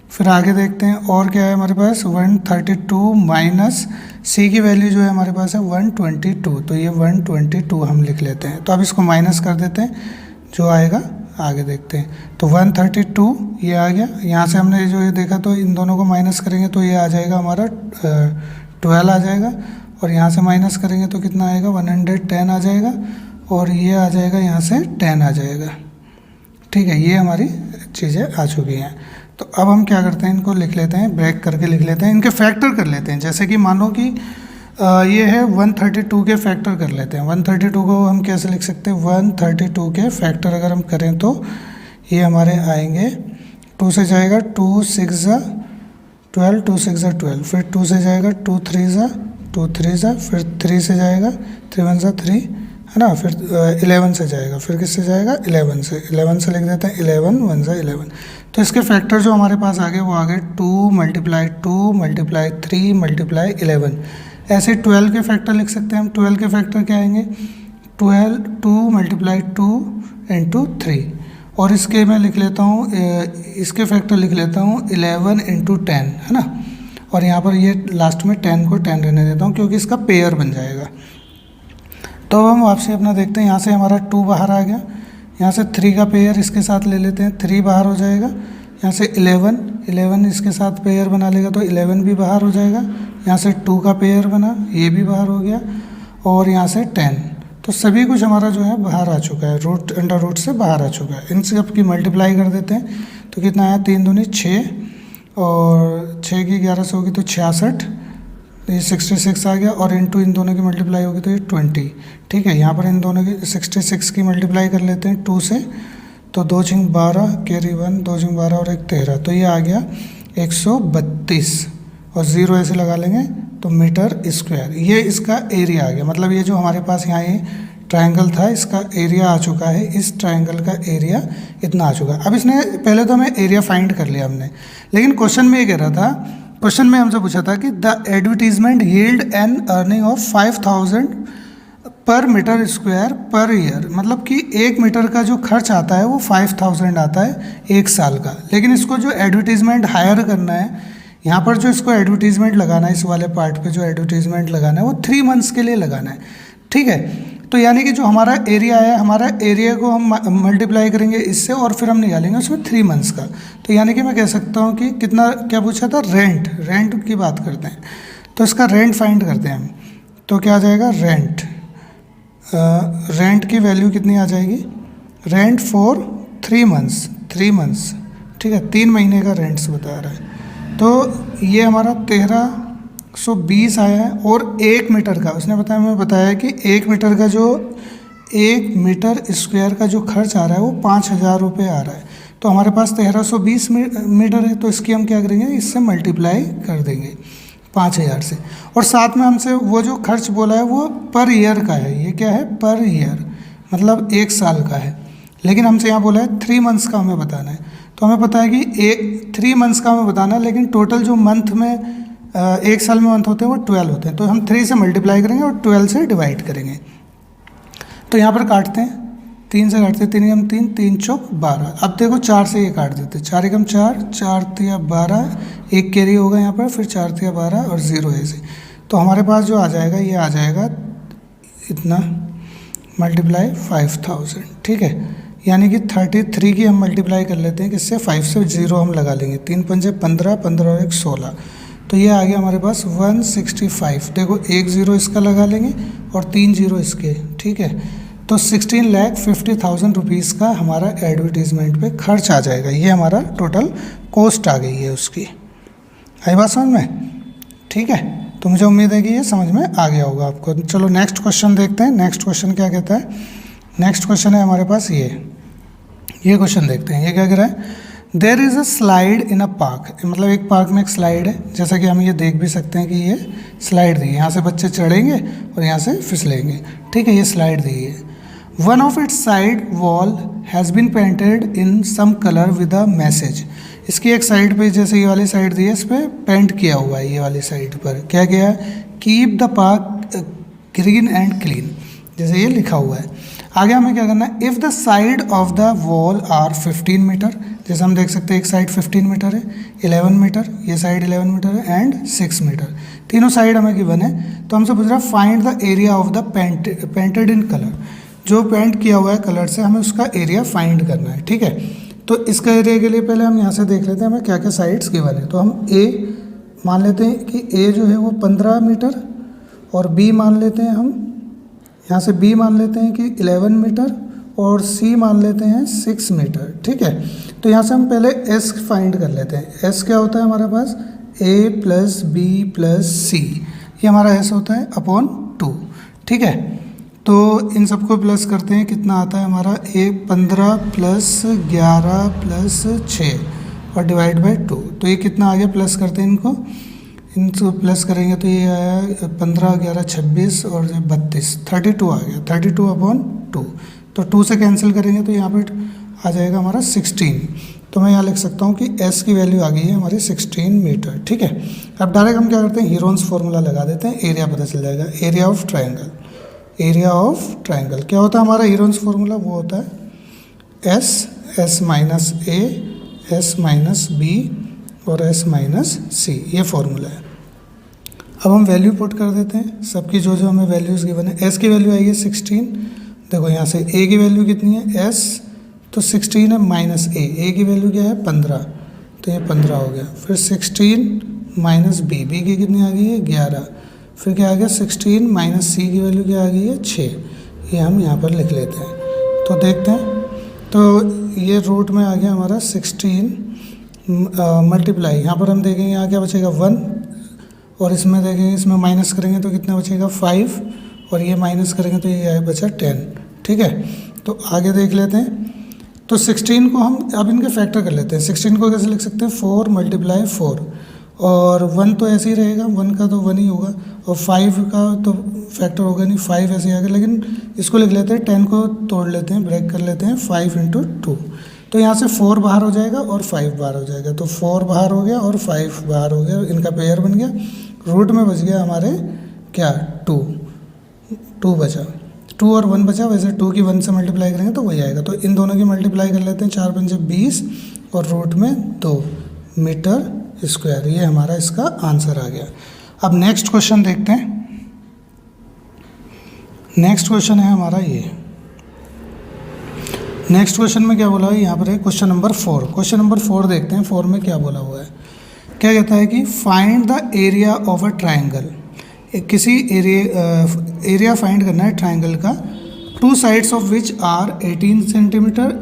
फिर आगे देखते हैं और क्या है हमारे पास, 132 माइनस सी की वैल्यू जो है हमारे पास है 122। तो ये 122 हम लिख लेते हैं। तो अब इसको माइनस कर देते हैं, जो आएगा आगे देखते हैं। तो 132 ये आ गया, यहाँ से हमने जो ये देखा तो इन दोनों को माइनस करेंगे तो ये आ जाएगा हमारा 12 आ जाएगा, और यहाँ से माइनस करेंगे तो कितना आएगा 110 आ जाएगा, और ये आ जाएगा यहाँ से 10 आ जाएगा। ठीक है, ये हमारी चीज़ें आ चुकी हैं। तो अब हम क्या करते हैं, इनको लिख लेते हैं, ब्रेक करके लिख लेते हैं, इनके फैक्टर कर लेते हैं। जैसे कि मानो कि ये है 132 के फैक्टर कर लेते हैं। 132 को हम कैसे लिख सकते हैं, 132 के फैक्टर अगर हम करें तो ये हमारे आएंगे, 2 से जाएगा 2 6 12, 2 6 12, फिर 2 से जाएगा 2 3 फिर 3 से जाएगा 3 1 3, है ना, फिर 11 से जाएगा, फिर किससे जाएगा 11 से लिख देते हैं 11 1 11। तो इसके फैक्टर जो हमारे पास आ गए वो आ गए 2 × 2 × 3 × 11। ऐसे 12 के फैक्टर लिख सकते हैं हम। 12 के फैक्टर क्या आएंगे, 2 × 2 × 3, और इसके मैं लिख लेता हूँ, इसके फैक्टर लिख लेता हूँ 11 × 10, है ना, और यहाँ पर ये लास्ट में 10 को 10 रहने देता हूँ क्योंकि इसका पेयर बन जाएगा। तो अब हम वापसी अपना देखते हैं, यहाँ से हमारा 2 बाहर आ गया, यहाँ से 3 का पेयर इसके साथ ले लेते हैं, 3 बाहर हो जाएगा, यहाँ से 11 इसके साथ पेयर बना लेगा तो 11 भी बाहर हो जाएगा, यहाँ से 2 का पेयर बना, ये भी बाहर हो गया, और यहाँ से 10। तो सभी कुछ हमारा जो है बाहर आ चुका है, रूट अंडर रूट से बाहर आ चुका है। इन सब की मल्टीप्लाई कर देते हैं तो कितना आया, 3 दूनी 6, और 6 की 11 से होगी तो 66, ये 66 आ गया, और इनटू इन दोनों की मल्टीप्लाई होगी तो ये 20। ठीक है, यहाँ पर इन दोनों की 66 की मल्टीप्लाई कर लेते हैं 2 से, तो 2 × 12 कैरी 1, 2 × 12 और 1 13, तो ये आ गया 132, और 0 ऐसे लगा लेंगे तो मीटर स्क्वायर। ये इसका एरिया आ गया, मतलब ये जो हमारे पास यहाँ ये ट्रायंगल था इसका एरिया आ चुका है, इस ट्रायंगल का एरिया इतना आ चुका है। अब इसने पहले तो हमें एरिया फाइंड कर लिया हमने, लेकिन क्वेश्चन में ये कह रहा था क्वेश्चन में हमसे पूछा था कि the advertisement yield an earning of 5000 per metre square per year, मतलब कि 1 मीटर का जो खर्च आता है वो 5000 आता है 1 साल का। लेकिन इसको जो एडवर्टीजमेंट हायर करना है, यहाँ पर जो इसको एडवर्टीजमेंट लगाना है, इस वाले पार्ट पे जो एडवर्टीजमेंट लगाना है वो 3 मंथ्स के लिए लगाना है, ठीक है। तो यानी कि जो हमारा एरिया है, हमारा एरिया को हम मल्टीप्लाई करेंगे इससे और फिर हम निकालेंगे उसमें 3 मंथ्स का। तो यानी कि मैं कह सकता हूँ कि कितना, क्या पूछा था, रेंट की बात करते हैं। तो इसका रेंट फाइंड करते हैं हम। तो क्या आ जाएगा, रेंट की वैल्यू कितनी आ जाएगी, रेंट फॉर 3 मंथ्स, ठीक है, 3 महीने का रेंट्स बता रहा है। तो ये हमारा 1320 आया है। और 1 मीटर का उसने बताया कि 1 मीटर का जो 1 मीटर स्क्वायर का जो खर्च आ रहा है वो 5000 रुपये आ रहा है। तो हमारे पास 1320 मीटर है, तो इसकी हम क्या करेंगे, इससे मल्टीप्लाई कर देंगे 5000 से। और साथ में हमसे वो जो खर्च बोला है वो पर ईयर का है, ये क्या है, पर ईयर, मतलब 1 साल का है। लेकिन हमसे यहाँ बोला है 3 मंथ्स का हमें बताना है। तो हमें पता है कि 3 मंथ्स का हमें बताना है, लेकिन टोटल जो मंथ में 1 साल में मंथ होते हैं वो 12 होते हैं। तो हम 3 से मल्टीप्लाई करेंगे और 12 से डिवाइड करेंगे। तो यहाँ पर काटते हैं, 3 से काटते हैं, 3 एकम 3, 3 चौक 12। अब देखो 4 से ये काट देते हैं, 4 एकम 4, 4 तिया 12, 1 कैरी होगा यहाँ पर, फिर 4 तिया 12 और 0 ऐसे। तो हमारे पास जो आ जाएगा, ये आ जाएगा इतना मल्टीप्लाई 5000, ठीक है। यानी कि 33 की हम मल्टीप्लाई कर लेते हैं, किससे, 5 से, 0 हम लगा लेंगे, 3 पंजे 15, 15 और 1 16। तो ये आ गया हमारे पास 165। देखो 1 0 इसका लगा लेंगे और 3 0 इसके, ठीक है। तो 16,50,000 रुपीज़ का हमारा एडवर्टीजमेंट पे खर्च आ जाएगा। ये हमारा टोटल कॉस्ट आ गई है उसकी। आई बात समझ में, ठीक है। तो मुझे उम्मीद है कि ये समझ में आ गया होगा आपको। चलो नेक्स्ट क्वेश्चन देखते हैं। नेक्स्ट क्वेश्चन क्या कहता है, नेक्स्ट क्वेश्चन है हमारे पास ये क्वेश्चन देखते हैं। ये क्या कह रहा है, there is a slide in a park, मतलब एक पार्क में एक स्लाइड है, जैसा कि हम ये देख भी सकते हैं कि ये स्लाइड दी है, यहाँ से बच्चे चढ़ेंगे और यहाँ से फिसलेंगे, ठीक है। ये स्लाइड दी है। One of its side wall has been painted in some colour with a message. इसकी एक साइड पे, जैसे ये वाली साइड दी है, इस पर पेंट किया हुआ है। ये वाली साइड पर क्या किया है, keep the park green and clean, जैसे ये लिखा हुआ है। आगे हमें क्या करना है, if the side of the wall are 15 metre, जैसे हम देख सकते हैं एक साइड 15 मीटर है, 11 मीटर, ये साइड 11 मीटर है एंड 6 मीटर, तीनों साइड हमें गिवन है। तो हमसे पूछ रहा है find the area of the painted in colour, जो पेंट किया हुआ है कलर से हमें उसका एरिया फाइंड करना है, ठीक है। तो इसका एरिया के लिए पहले हम यहाँ से देख लेते हैं हमें क्या क्या साइड्स गिवन है। तो हम ए मान लेते हैं कि ए जो है वो 15 मीटर, और बी मान लेते हैं हम, यहाँ से बी मान लेते हैं कि 11 मीटर, और सी मान लेते हैं 6 मीटर, ठीक है। तो यहाँ से हम पहले एस फाइंड कर लेते हैं। एस क्या होता है हमारे पास, ए प्लस बी प्लस सी, ये हमारा एस होता है अपॉन 2, ठीक है। तो इन सबको प्लस करते हैं, कितना आता है हमारा, ए 15 प्लस 11 प्लस 6 और डिवाइड बाई 2। तो ये कितना आ गया, प्लस करते हैं इनको प्लस करेंगे तो ये आया 15 11 26 और 32, 32 आ गया, 32 अपॉन 2। तो 2 से कैंसिल करेंगे तो यहाँ पर आ जाएगा हमारा 16। तो मैं यहाँ लिख सकता हूँ कि एस की वैल्यू आ गई है हमारी 16 मीटर, ठीक है। अब डायरेक्ट हम क्या करते हैं, हीरोन्स फार्मूला लगा देते हैं, एरिया पता चल जाएगा। Area of triangle, area of triangle क्या होता है हमारा हीरोन्स फार्मूला, वो होता है एस माइनस ए, एस माइनस बी और एस माइनस सी, ये फार्मूला है। अब हम वैल्यू पुट कर देते हैं सबकी, जो जो हमें वैल्यूज़ गिवन है। एस की वैल्यू आई है 16, देखो यहाँ से ए की वैल्यू कितनी है, एस तो 16 है, माइनस ए की वैल्यू क्या है 15, तो ये 15 हो गया। फिर 16 माइनस बी की कितनी आ गई है 11, फिर क्या आ गया 16 माइनस सी की वैल्यू क्या आ गई है 6, ये हम यहाँ पर लिख लेते हैं। तो देखते हैं, तो ये रूट में आ गया हमारा 16 मल्टीप्लाई, यहाँ पर हम देखेंगे यहाँ क्या बचेगा 1, और इसमें देखेंगे इसमें माइनस करेंगे तो कितना बचेगा 5, और ये माइनस करेंगे तो ये बचा 10, ठीक है। तो आगे देख लेते हैं। तो 16 को हम अब इनके फैक्टर कर लेते हैं। 16 को कैसे लिख सकते हैं, 4 मल्टीप्लाई 4, और 1 तो ऐसे ही रहेगा, 1 का तो 1 ही होगा, और 5 का तो फैक्टर होगा नहीं, 5 ऐसे ही आएगा। लेकिन इसको लिख लेते हैं, 10 को तोड़ लेते हैं, ब्रेक कर लेते हैं, 5 × 2, तो यहाँ से 4 बाहर हो जाएगा और 5 बाहर हो जाएगा, तो 4 बाहर हो गया और 5 बाहर हो गया, इनका पेयर बन गया। रूट में बच गया हमारे क्या 2 बचा, 2 और 1 बचा। वैसे 2 की 1 से मल्टीप्लाई करेंगे तो वही आएगा, तो इन दोनों की मल्टीप्लाई कर लेते हैं, 4 पंजे 20 और रूट में 2 मीटर स्क्वायर। ये हमारा इसका आंसर आ गया। अब नेक्स्ट क्वेश्चन देखते हैं। नेक्स्ट क्वेश्चन है हमारा ये। नेक्स्ट क्वेश्चन में क्या बोला है यहाँ पर है क्वेश्चन नंबर 4। क्वेश्चन नंबर 4 देखते हैं, 4 में क्या बोला हुआ है। क्या कहता है कि find the area of a triangle. किसी एरिया फाइंड करना है ट्राइंगल का, 2 sides of which are 18 centimetre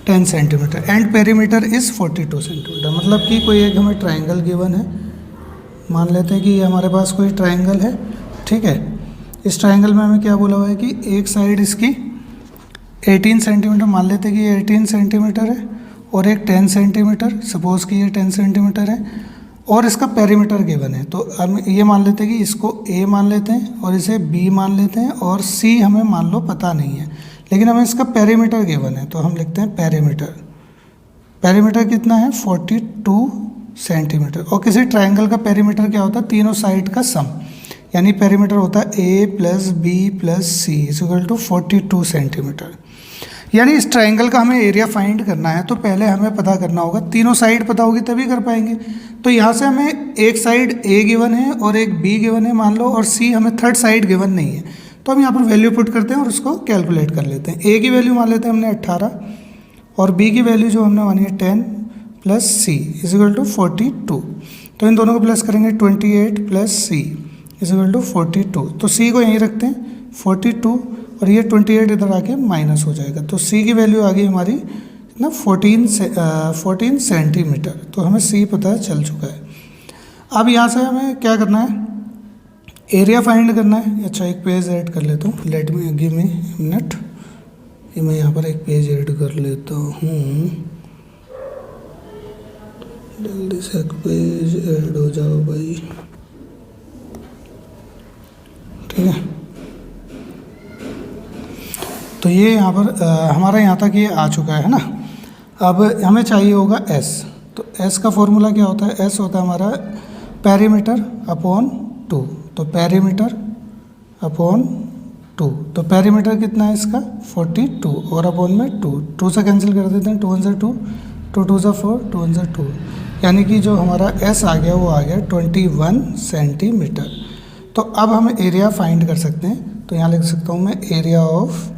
10 centimetre and perimeter is 42 centimetre. मतलब कि कोई एक हमें ट्राइंगल गिवन है, मान लेते हैं कि ये हमारे पास कोई ट्राइंगल है, ठीक है। इस ट्राइंगल में हमें क्या बोला हुआ है कि एक साइड इसकी 18 सेंटीमीटर, मान लेते हैं कि ये 18 सेंटीमीटर है, और एक 10 सेंटीमीटर, सपोज़ कि ये 10 सेंटीमीटर है, और इसका पेरीमीटर गिवन है। तो हम ये मान लेते हैं कि इसको A मान लेते हैं और इसे B मान लेते हैं, और C हमें मान लो पता नहीं है, लेकिन हमें इसका पेरीमीटर गिवन है, तो हम लिखते हैं पेरीमीटर। पेरीमीटर कितना है 42 सेंटीमीटर। और किसी ट्राइंगल का पेरीमीटर क्या होता है, तीनों साइड का सम, यानी पेरीमीटर होता है A + B + C = 42 सेंटीमीटर। यानी इस ट्राइंगल का हमें एरिया फाइंड करना है, तो पहले हमें पता करना होगा, तीनों साइड पता होगी तभी कर पाएंगे। तो यहाँ से हमें एक साइड A गिवन है और एक B गिवन है मान लो, और C हमें थर्ड साइड गिवन नहीं है, तो हम यहाँ पर वैल्यू पुट करते हैं और उसको कैलकुलेट कर लेते हैं। A की वैल्यू मान लेते हैं हमने 18, और B की वैल्यू जो हमने मानी है 10 + C = 42। तो इन दोनों को प्लस करेंगे, 28 + C = 42। तो C को यहीं रखते हैं 42, और ये 28 इधर आके माइनस हो जाएगा, तो C की वैल्यू आ गई हमारी ना 14 सेंटीमीटर। तो हमें C पता चल चुका है। अब यहाँ से हमें क्या करना है, एरिया फाइंड करना है। अच्छा, एक पेज ऐड कर लेता हूँ, let me give me minute. ये मैं यहाँ पर एक पेज ऐड कर लेता हूँ, जल्दी से एक पेज ऐड हो जाओ भाई, ठीक है। तो ये यहाँ पर हमारा यहाँ तक ये आ चुका है ना। अब हमें चाहिए होगा S। तो S का फॉर्मूला क्या होता है, S होता है हमारा पेरीमीटर अपॉन 2। तो पेरीमीटर अपॉन 2, तो पेरीमीटर कितना है इसका 42, और अपॉन में 2 से कैंसिल कर देते हैं, 2 1 = 2, 2 2 = 4, 2 1 = 2, यानी कि जो हमारा S आ गया वो आ गया 21 सेंटीमीटर। तो अब हम एरिया फाइंड कर सकते हैं, तो यहाँ लिख सकता हूँ मैं area of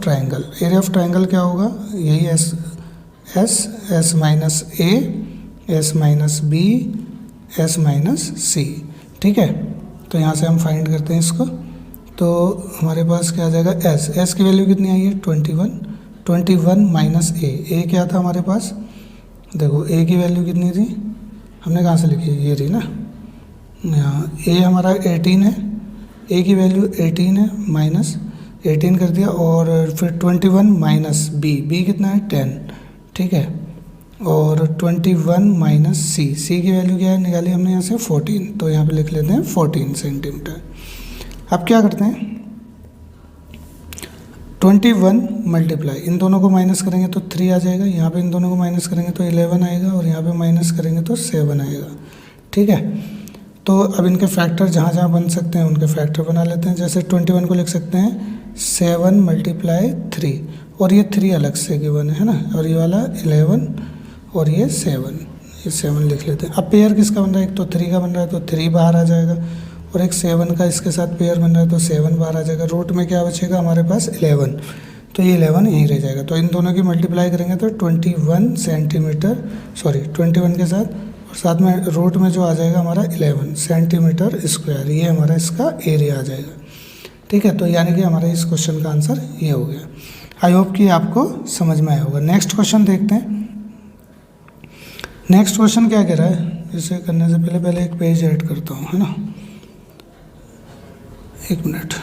triangle. Area of triangle क्या होगा, यही S - A, S - B, S - C, ठीक है। तो यहाँ से हम फाइंड करते हैं इसको, तो हमारे पास क्या आ जाएगा S की वैल्यू कितनी आई है 21 - A क्या था हमारे पास, देखो A की वैल्यू कितनी थी, हमने कहाँ से लिखी, ये रही ना, यहाँ A हमारा 18 है, A की वैल्यू 18 है, माइनस 18 कर दिया, और फिर 21 - B कितना है 10, ठीक है, और 21 - C की वैल्यू क्या है निकाली हमने यहाँ से 14, तो यहाँ पे लिख लेते हैं 14 सेंटीमीटर। अब क्या करते हैं, 21 मल्टीप्लाई, इन दोनों को माइनस करेंगे तो 3 आ जाएगा, यहाँ पे इन दोनों को माइनस करेंगे तो 11 आएगा, और यहाँ पे माइनस करेंगे तो 7 आएगा, ठीक है। तो अब इनके फैक्टर जहाँ जहाँ बन सकते हैं उनके फैक्टर बना लेते हैं। जैसे 21 को लिख सकते हैं 7 × 3, और ये 3 अलग से गिवन है ना, और ये वाला 11 और ये 7 लिख लेते हैं। अब पेयर किसका बन रहा है, एक तो 3 का बन रहा है तो 3 बाहर आ जाएगा, और एक 7 का इसके साथ पेयर बन रहा है तो 7 बाहर आ जाएगा। रूट में क्या बचेगा हमारे पास 11, तो ये 11 यहीं रह जाएगा। तो इन दोनों की मल्टीप्लाई करेंगे तो 21 सेंटीमीटर, सॉरी 21 के साथ, और साथ में रूट में जो आ जाएगा हमारा 11 सेंटीमीटर स्क्वायर, ये हमारा इसका एरिया आ जाएगा, ठीक है। तो यानी कि हमारे इस क्वेश्चन का आंसर ये हो गया। आई होप कि आपको समझ में आया होगा। नेक्स्ट क्वेश्चन देखते हैं। नेक्स्ट क्वेश्चन क्या कह रहा है, इसे करने से पहले एक पेज ऐड करता हूँ, है ना, एक मिनट।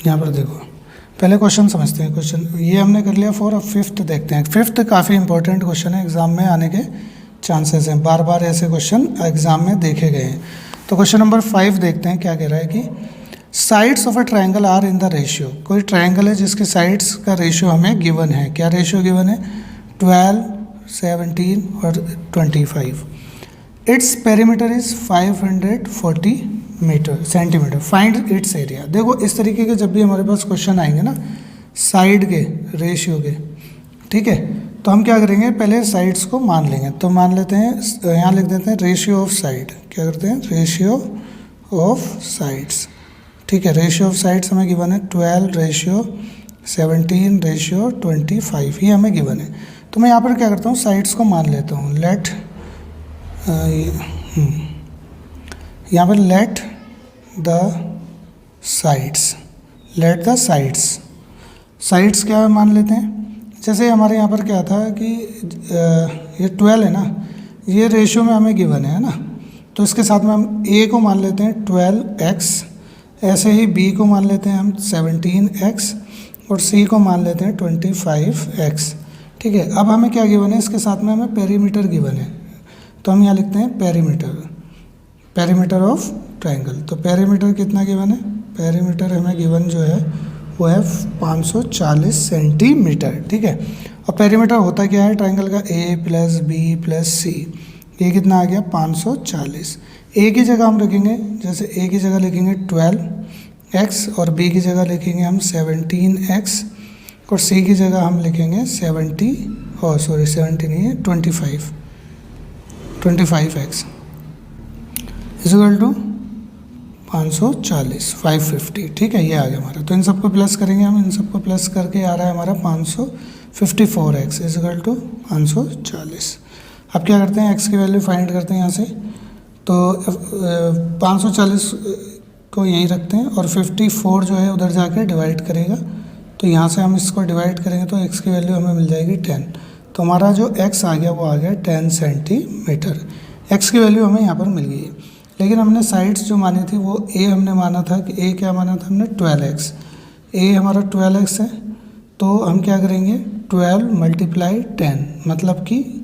यहाँ पर देखो, पहले क्वेश्चन समझते हैं। क्वेश्चन ये हमने कर लिया 4, अब 5th देखते हैं। 5th काफ़ी इंपॉर्टेंट क्वेश्चन है, एग्जाम में आने के चांसेस हैं, बार बार ऐसे क्वेश्चन एग्जाम में देखे गए हैं। तो क्वेश्चन नंबर 5 देखते हैं क्या कह रहा है कि sides of a triangle are in the ratio. कोई ट्रायंगल है जिसके साइड्स का रेशियो हमें गिवन है। क्या रेशियो गिवन है? 12, 17 और 25। Its perimeter is 540 metre centimetre, find its area. देखो इस तरीके के जब भी हमारे पास क्वेश्चन आएंगे ना साइड के रेशियो के, ठीक है, तो हम क्या करेंगे, पहले साइड्स को मान लेंगे। तो मान लेते हैं, यहाँ लिख देते हैं रेशियो ऑफ साइड। क्या करते हैं? रेशियो ऑफ साइड्स, ठीक है। रेशियो ऑफ साइड्स हमें गिवन है 12 रेशियो 17 रेशियो 25, ये हमें गिवन है। तो मैं यहाँ पर क्या करता हूँ, साइड्स को मान लेता हूँ। लेट यहाँ पर let the sides, let the sides, sides क्या मान लेते हैं। जैसे हमारे यहाँ पर क्या था कि ये 12 है ना, ये रेशियो में हमें गिवन है ना, तो इसके साथ में हम a को मान लेते हैं 12x, ऐसे ही b को मान लेते हैं हम 17x और c को मान लेते हैं 25x, ठीक है। अब हमें क्या गिवन है, इसके साथ में हमें पेरीमीटर गिवन है, तो हम यहाँ लिखते हैं पेरीमीटर, पेरीमीटर ऑफ ट्रायंगल। तो पेरीमीटर कितना गिवन है? पेरीमीटर हमें गिवन जो है वो है 540 सेंटीमीटर, ठीक है। और पेरीमीटर होता क्या है ट्रायंगल का? a प्लस बी प्लस सी, ये कितना आ गया? 540। a की जगह हम रखेंगे, जैसे a की जगह लिखेंगे 12x और b की जगह लिखेंगे हम 17x और c की जगह हम लिखेंगे 70 नहीं है 25x इक्वल टू 540 550, ठीक है, ये आ गया हमारा। तो इन सबको प्लस करेंगे हम, इन सबको प्लस करके आ रहा है हमारा 554x इक्वल टू 540। अब क्या करते हैं, x की वैल्यू फाइंड करते हैं यहाँ से। तो 540 को यहीं रखते हैं और 54 जो है उधर जाके डिवाइड करेगा, तो यहाँ से हम इसको डिवाइड करेंगे तो x की वैल्यू हमें मिल जाएगी 10। तो हमारा जो x आ गया वो आ गया 10 सेंटीमीटर। x की वैल्यू हमें यहाँ पर मिल गई है। लेकिन हमने साइड्स जो मानी थी वो a हमने माना था कि a क्या माना था हमने? 12x। a हमारा 12x है, तो हम क्या करेंगे 12 मल्टीप्लाई 10 मतलब कि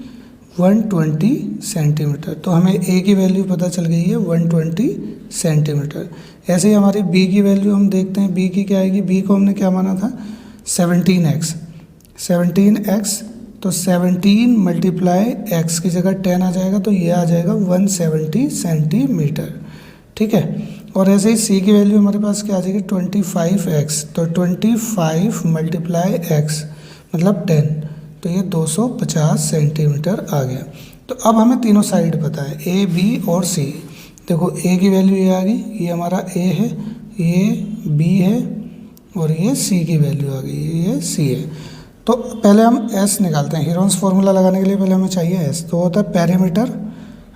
120 सेंटीमीटर। तो हमें a की वैल्यू पता चल गई है 120 सेंटीमीटर। ऐसे ही हमारी b की वैल्यू हम देखते हैं, b की क्या आएगी? b को हमने क्या माना था? 17x, तो 17 मल्टीप्लाई x की जगह 10 आ जाएगा, तो ये आ जाएगा 170 सेंटीमीटर, ठीक है। और ऐसे ही c की वैल्यू हमारे पास क्या आ जाएगी? 25x, तो 25 मल्टीप्लाई x मतलब 10, तो ये 250 सेंटीमीटर आ गया। तो अब हमें तीनों साइड पता है, a b और c। देखो a की वैल्यू ये आ गई, ये हमारा a है, ये b है और ये c की वैल्यू आ गई, ये c है। तो पहले हम s निकालते हैं। हीरोन्स फार्मूला लगाने के लिए पहले हमें चाहिए s, तो होता है पेरीमीटर।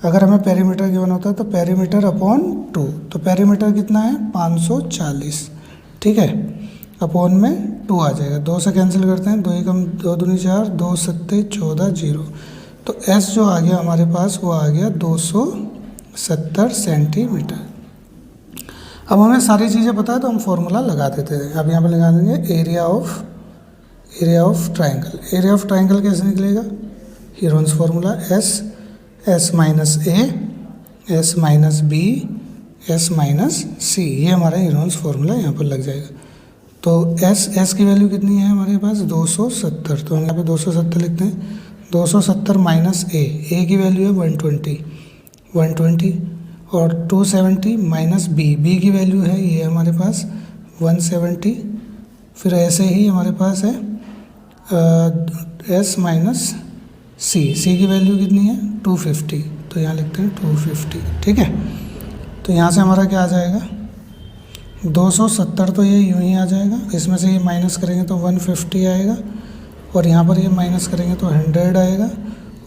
अगर हमें पेरीमीटर गिवन होता है तो पेरीमीटर अपॉन 2, तो पेरीमीटर कितना है? 540, ठीक है, अपॉन में 2 आ जाएगा। 2 से कैंसिल करते हैं, 2 एकम 2 दूनी 4, 2 सत्ते 14 0। तो s जो आ गया हमारे पास वो आ गया 270 सेंटीमीटर। अब हमें सारी चीज़ें पता है तो हम फार्मूला लगा देते हैं। अब यहाँ पर लगा देंगे area of triangle. Area of triangle कैसे निकलेगा? Heron's formula s minus a, s minus b, s minus c, ये हमारा हीरोन्स फार्मूला यहाँ पर लग जाएगा। तो s की वैल्यू कितनी है हमारे पास? 270, तो हम यहाँ पे 270 लिखते हैं। 270 माइनस a की वैल्यू है 120 और 270 माइनस b की वैल्यू है ये हमारे पास 170। फिर ऐसे ही हमारे पास है s माइनस c की वैल्यू कितनी है? 250, तो यहाँ लिखते हैं 250, ठीक है। तो यहाँ से हमारा क्या आ जाएगा? 270, तो ये यूँ ही आ जाएगा, इसमें से ये माइनस करेंगे तो 150 आएगा और यहाँ पर ये माइनस करेंगे तो 100 आएगा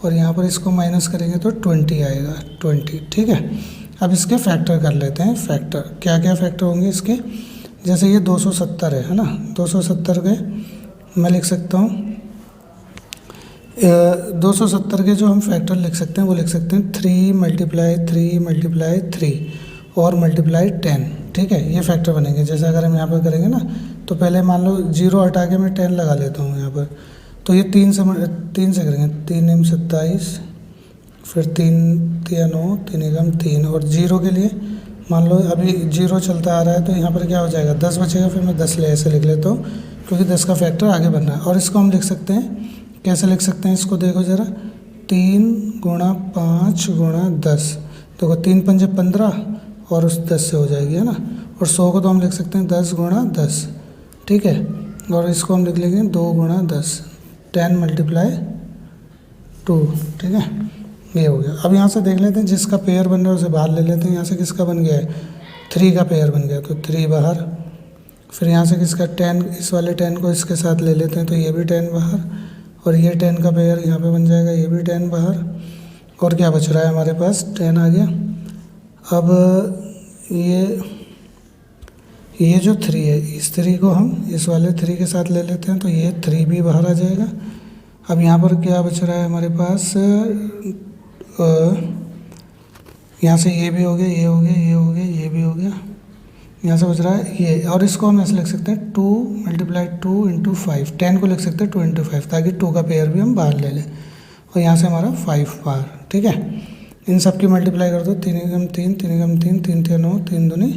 और यहाँ पर इसको माइनस करेंगे तो 20 आएगा, 20, ठीक है। अब इसके फैक्टर कर लेते हैं। फैक्टर क्या क्या फैक्टर होंगे इसके? जैसे ये 270 है ना, 270 के मैं लिख सकता हूँ 270 के जो हम फैक्टर लिख सकते हैं वो लिख सकते हैं 3 मल्टीप्लाई 3 और मल्टीप्लाई 10, ठीक है, ये फैक्टर बनेंगे। जैसे अगर हम यहाँ पर करेंगे ना, तो पहले मान लो 0 हटा के मैं 10 लगा लेता हूँ यहाँ पर, तो ये 3 से करेंगे, 3 27, फिर 3 3 एकम 3, और 0 के लिए मान लो अभी 0 चलता आ रहा है, तो यहाँ पर क्या हो जाएगा 10 बचेगा, फिर मैं 10 ऐसे लिख लेता हूँ क्योंकि 10 का फैक्टर आगे बढ़ना है। और इसको हम लिख सकते हैं, कैसे लिख सकते हैं इसको, देखो ज़रा, 3 गुणा 5 गुणा 10, देखो 3 पंजे 15 और उस 10 से हो जाएगी, है ना। और 100 को तो हम लिख सकते हैं 10 गुणा 10, ठीक है। और इसको हम लिख लेंगे 2 गुणा 10, 10 मल्टीप्लाई 2, ठीक है, ये हो गया। अब यहाँ से देख लेते हैं जिसका पेयर बन रहा है उसे बाहर ले लेते हैं। यहाँ से किसका बन गया है, 3 का पेयर बन गया, तो 3 बाहर। फिर यहाँ से किसका 10, इस वाले 10 को इसके साथ ले लेते हैं, तो ये भी 10 बाहर, और ये 10 का पेयर यहाँ पे बन जाएगा, ये भी 10 बाहर। और क्या बच रहा है हमारे पास, 10 आ गया। अब ये जो 3 है, इस 3 को हम इस वाले 3 के साथ ले लेते हैं, तो ये 3 भी बाहर आ जाएगा। अब यहाँ पर क्या बच रहा है हमारे पास, यहाँ से ये भी हो गया, ये हो गया, ये हो गया, ये भी हो गया। यहाँ से बच रहा है ये, और इसको हम ऐसे लिख सकते हैं 2 मल्टीप्लाई 2 इंटू 5, 10 को लिख सकते हैं 2 इंटू 5, ताकि 2 का पेयर भी हम बाहर ले लें। और यहाँ से हमारा 5 बाहर, ठीक है। इन सब की मल्टीप्लाई कर दो, 3 एकम 3, 3 एकम 3, 3 3 9, 3 दूनी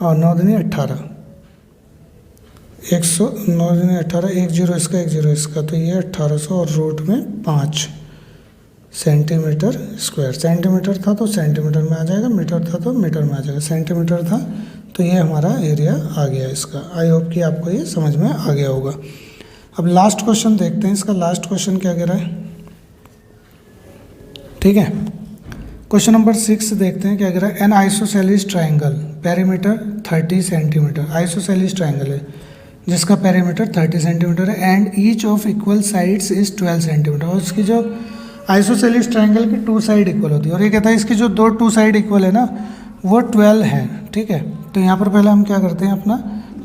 और 9 दूनी 18, 9 दूनी 18, 1 0 इसका 1 0 इसका, तो ये 1800 और रूट में 5 सेंटीमीटर स्क्वायर। सेंटीमीटर था तो सेंटीमीटर में आ जाएगा, मीटर था तो मीटर में आ जाएगा। सेंटीमीटर था तो ये हमारा एरिया आ गया इसका। आई होप कि आपको ये समझ में आ गया होगा। अब लास्ट क्वेश्चन देखते हैं, इसका लास्ट क्वेश्चन क्या कह रहा है, ठीक है। क्वेश्चन नंबर 6 देखते हैं क्या कह रहा है। N isosceles triangle perimeter 30 centimetre, isosceles triangle है जिसका पेरीमीटर 30 सेंटीमीटर है, and each of equal sides is 12 centimetre. और इसकी जो आइसोसेलिस ट्राइंगल की 2 साइड इक्वल होती है, और ये कहता है इसकी जो 2 साइड इक्वल है ना वो 12 है, ठीक है। तो यहाँ पर पहले हम क्या करते हैं, अपना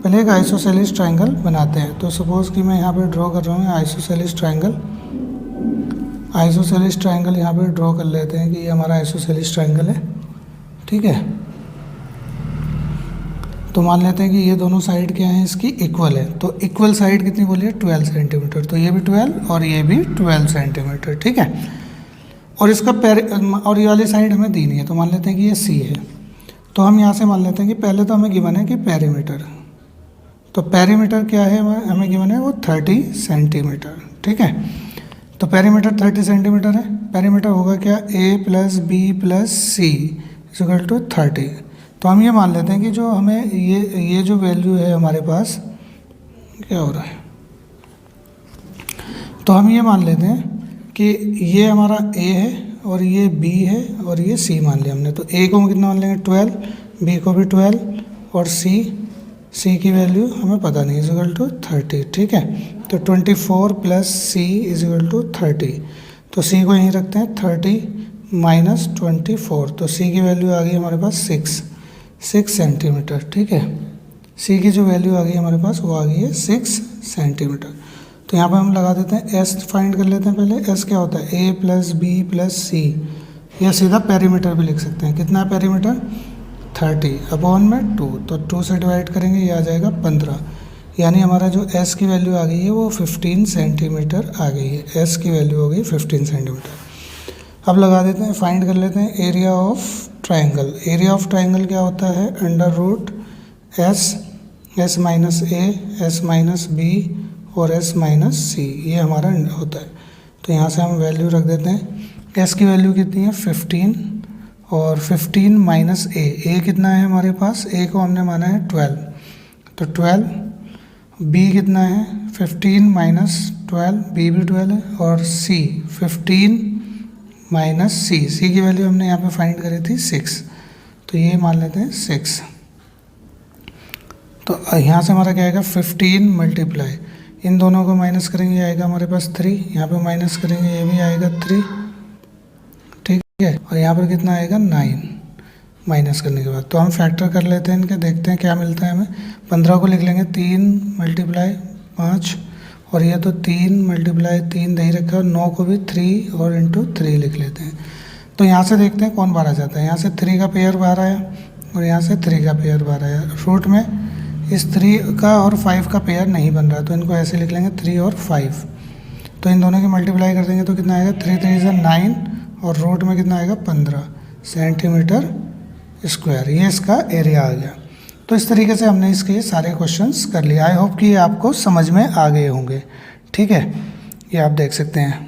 पहले एक आइसोसेलिस ट्राइंगल बनाते हैं। तो सपोज़ कि मैं यहाँ पे ड्रॉ कर रहा हूँ आइसोसेलिस ट्राइंगल। आइसोसेलिस ट्राइंगल यहाँ पे ड्रॉ कर लेते हैं कि ये हमारा आइसोसेलिस ट्राइंगल है, ठीक है। तो मान लेते हैं कि ये दोनों साइड क्या है, इसकी इक्वल है। तो इक्वल साइड कितनी बोली है, 12 सेंटीमीटर। तो ये भी 12 और ये भी 12 सेंटीमीटर, ठीक है। और इसका और ये वाली साइड हमें दी नहीं है, तो मान लेते हैं कि ये सी है। तो हम यहाँ से मान लेते हैं कि पहले तो हमें गिवन है कि पेरीमीटर, तो पेरीमीटर क्या है हमें गिवन है वो 30 सेंटीमीटर, ठीक है। तो पेरीमीटर 30 सेंटीमीटर है। पेरीमीटर होगा क्या, a plus B plus C equal to 30। तो हम ये मान लेते हैं कि जो हमें ये जो वैल्यू है हमारे पास, क्या हो रहा है, तो हम ये मान लेते हैं कि ये हमारा ए है और ये बी है और ये सी मान लिया हमने। तो ए को हम कितना मान लेंगे 12, बी को भी 12, और सी की वैल्यू हमें पता नहीं, इज इक्वल टू 30, ठीक है। तो 24 plus C is equal to 30। तो सी को यहीं रखते हैं, 30 माइनस 24, तो सी की वैल्यू आ गई हमारे पास 6 सेंटीमीटर, ठीक है। सी की जो वैल्यू आ गई हमारे पास वो आ गई है 6 सेंटीमीटर। तो यहाँ पर हम लगा देते हैं, एस फाइंड कर लेते हैं पहले। एस क्या होता है, ए प्लस बी प्लस सी, या सीधा पेरीमीटर भी लिख सकते हैं। कितना है पेरीमीटर, 30 अपॉन में 2, तो 2 से डिवाइड करेंगे, ये आ जाएगा 15। यानी हमारा जो एस की वैल्यू आ गई है वो 15 सेंटीमीटर आ गई है। एस की वैल्यू हो गई 15 सेंटीमीटर। अब लगा देते हैं, फाइंड कर लेते हैं area of triangle. Area of triangle क्या होता है, अंडर रूट एस माइनस ए, एस माइनस बी और एस माइनस सी, ये हमारा होता है। तो यहाँ से हम वैल्यू रख देते हैं। एस की वैल्यू कितनी है 15, और 15 माइनस ए कितना है हमारे पास, ए को हमने माना है 12, तो 12। बी कितना है 15 माइनस 12, बी भी 12 है, और सी 15 माइनस सी की वैल्यू हमने यहाँ पे फाइंड करी थी 6, तो ये मान लेते हैं 6। तो यहाँ से हमारा क्या आएगा 15 मल्टीप्लाई, इन दोनों को माइनस करेंगे आएगा हमारे पास 3, यहाँ पे माइनस करेंगे ये भी आएगा 3, ठीक है। और यहाँ पर कितना आएगा 9 माइनस करने के बाद। तो हम फैक्टर कर लेते हैं इनके, देखते हैं क्या मिलता है हमें। 15 को लिख लेंगे 3 मल्टीप्लाई 5, और ये तो 3 मल्टीप्लाई 3 दे ही रखा है, और 9 को भी 3 और इंटू 3 लिख लेते हैं। तो यहाँ से देखते हैं कौन बाहर आ जाता है। यहाँ से 3 का पेयर बाहर आया और यहाँ से 3 का पेयर बाहर आया। रूट में इस 3 का और 5 का पेयर नहीं बन रहा, तो इनको ऐसे लिख लेंगे 3 और 5। तो इन दोनों की मल्टीप्लाई कर देंगे तो कितना आएगा, 3 3 9 और रोड में कितना आएगा 15 सेंटीमीटर स्क्वायर, ये इसका एरिया आ गया। तो इस तरीके से हमने इसके सारे क्वेश्चंस कर लिए। आई होप कि ये आपको समझ में आ गए होंगे। ठीक है, ये आप देख सकते हैं।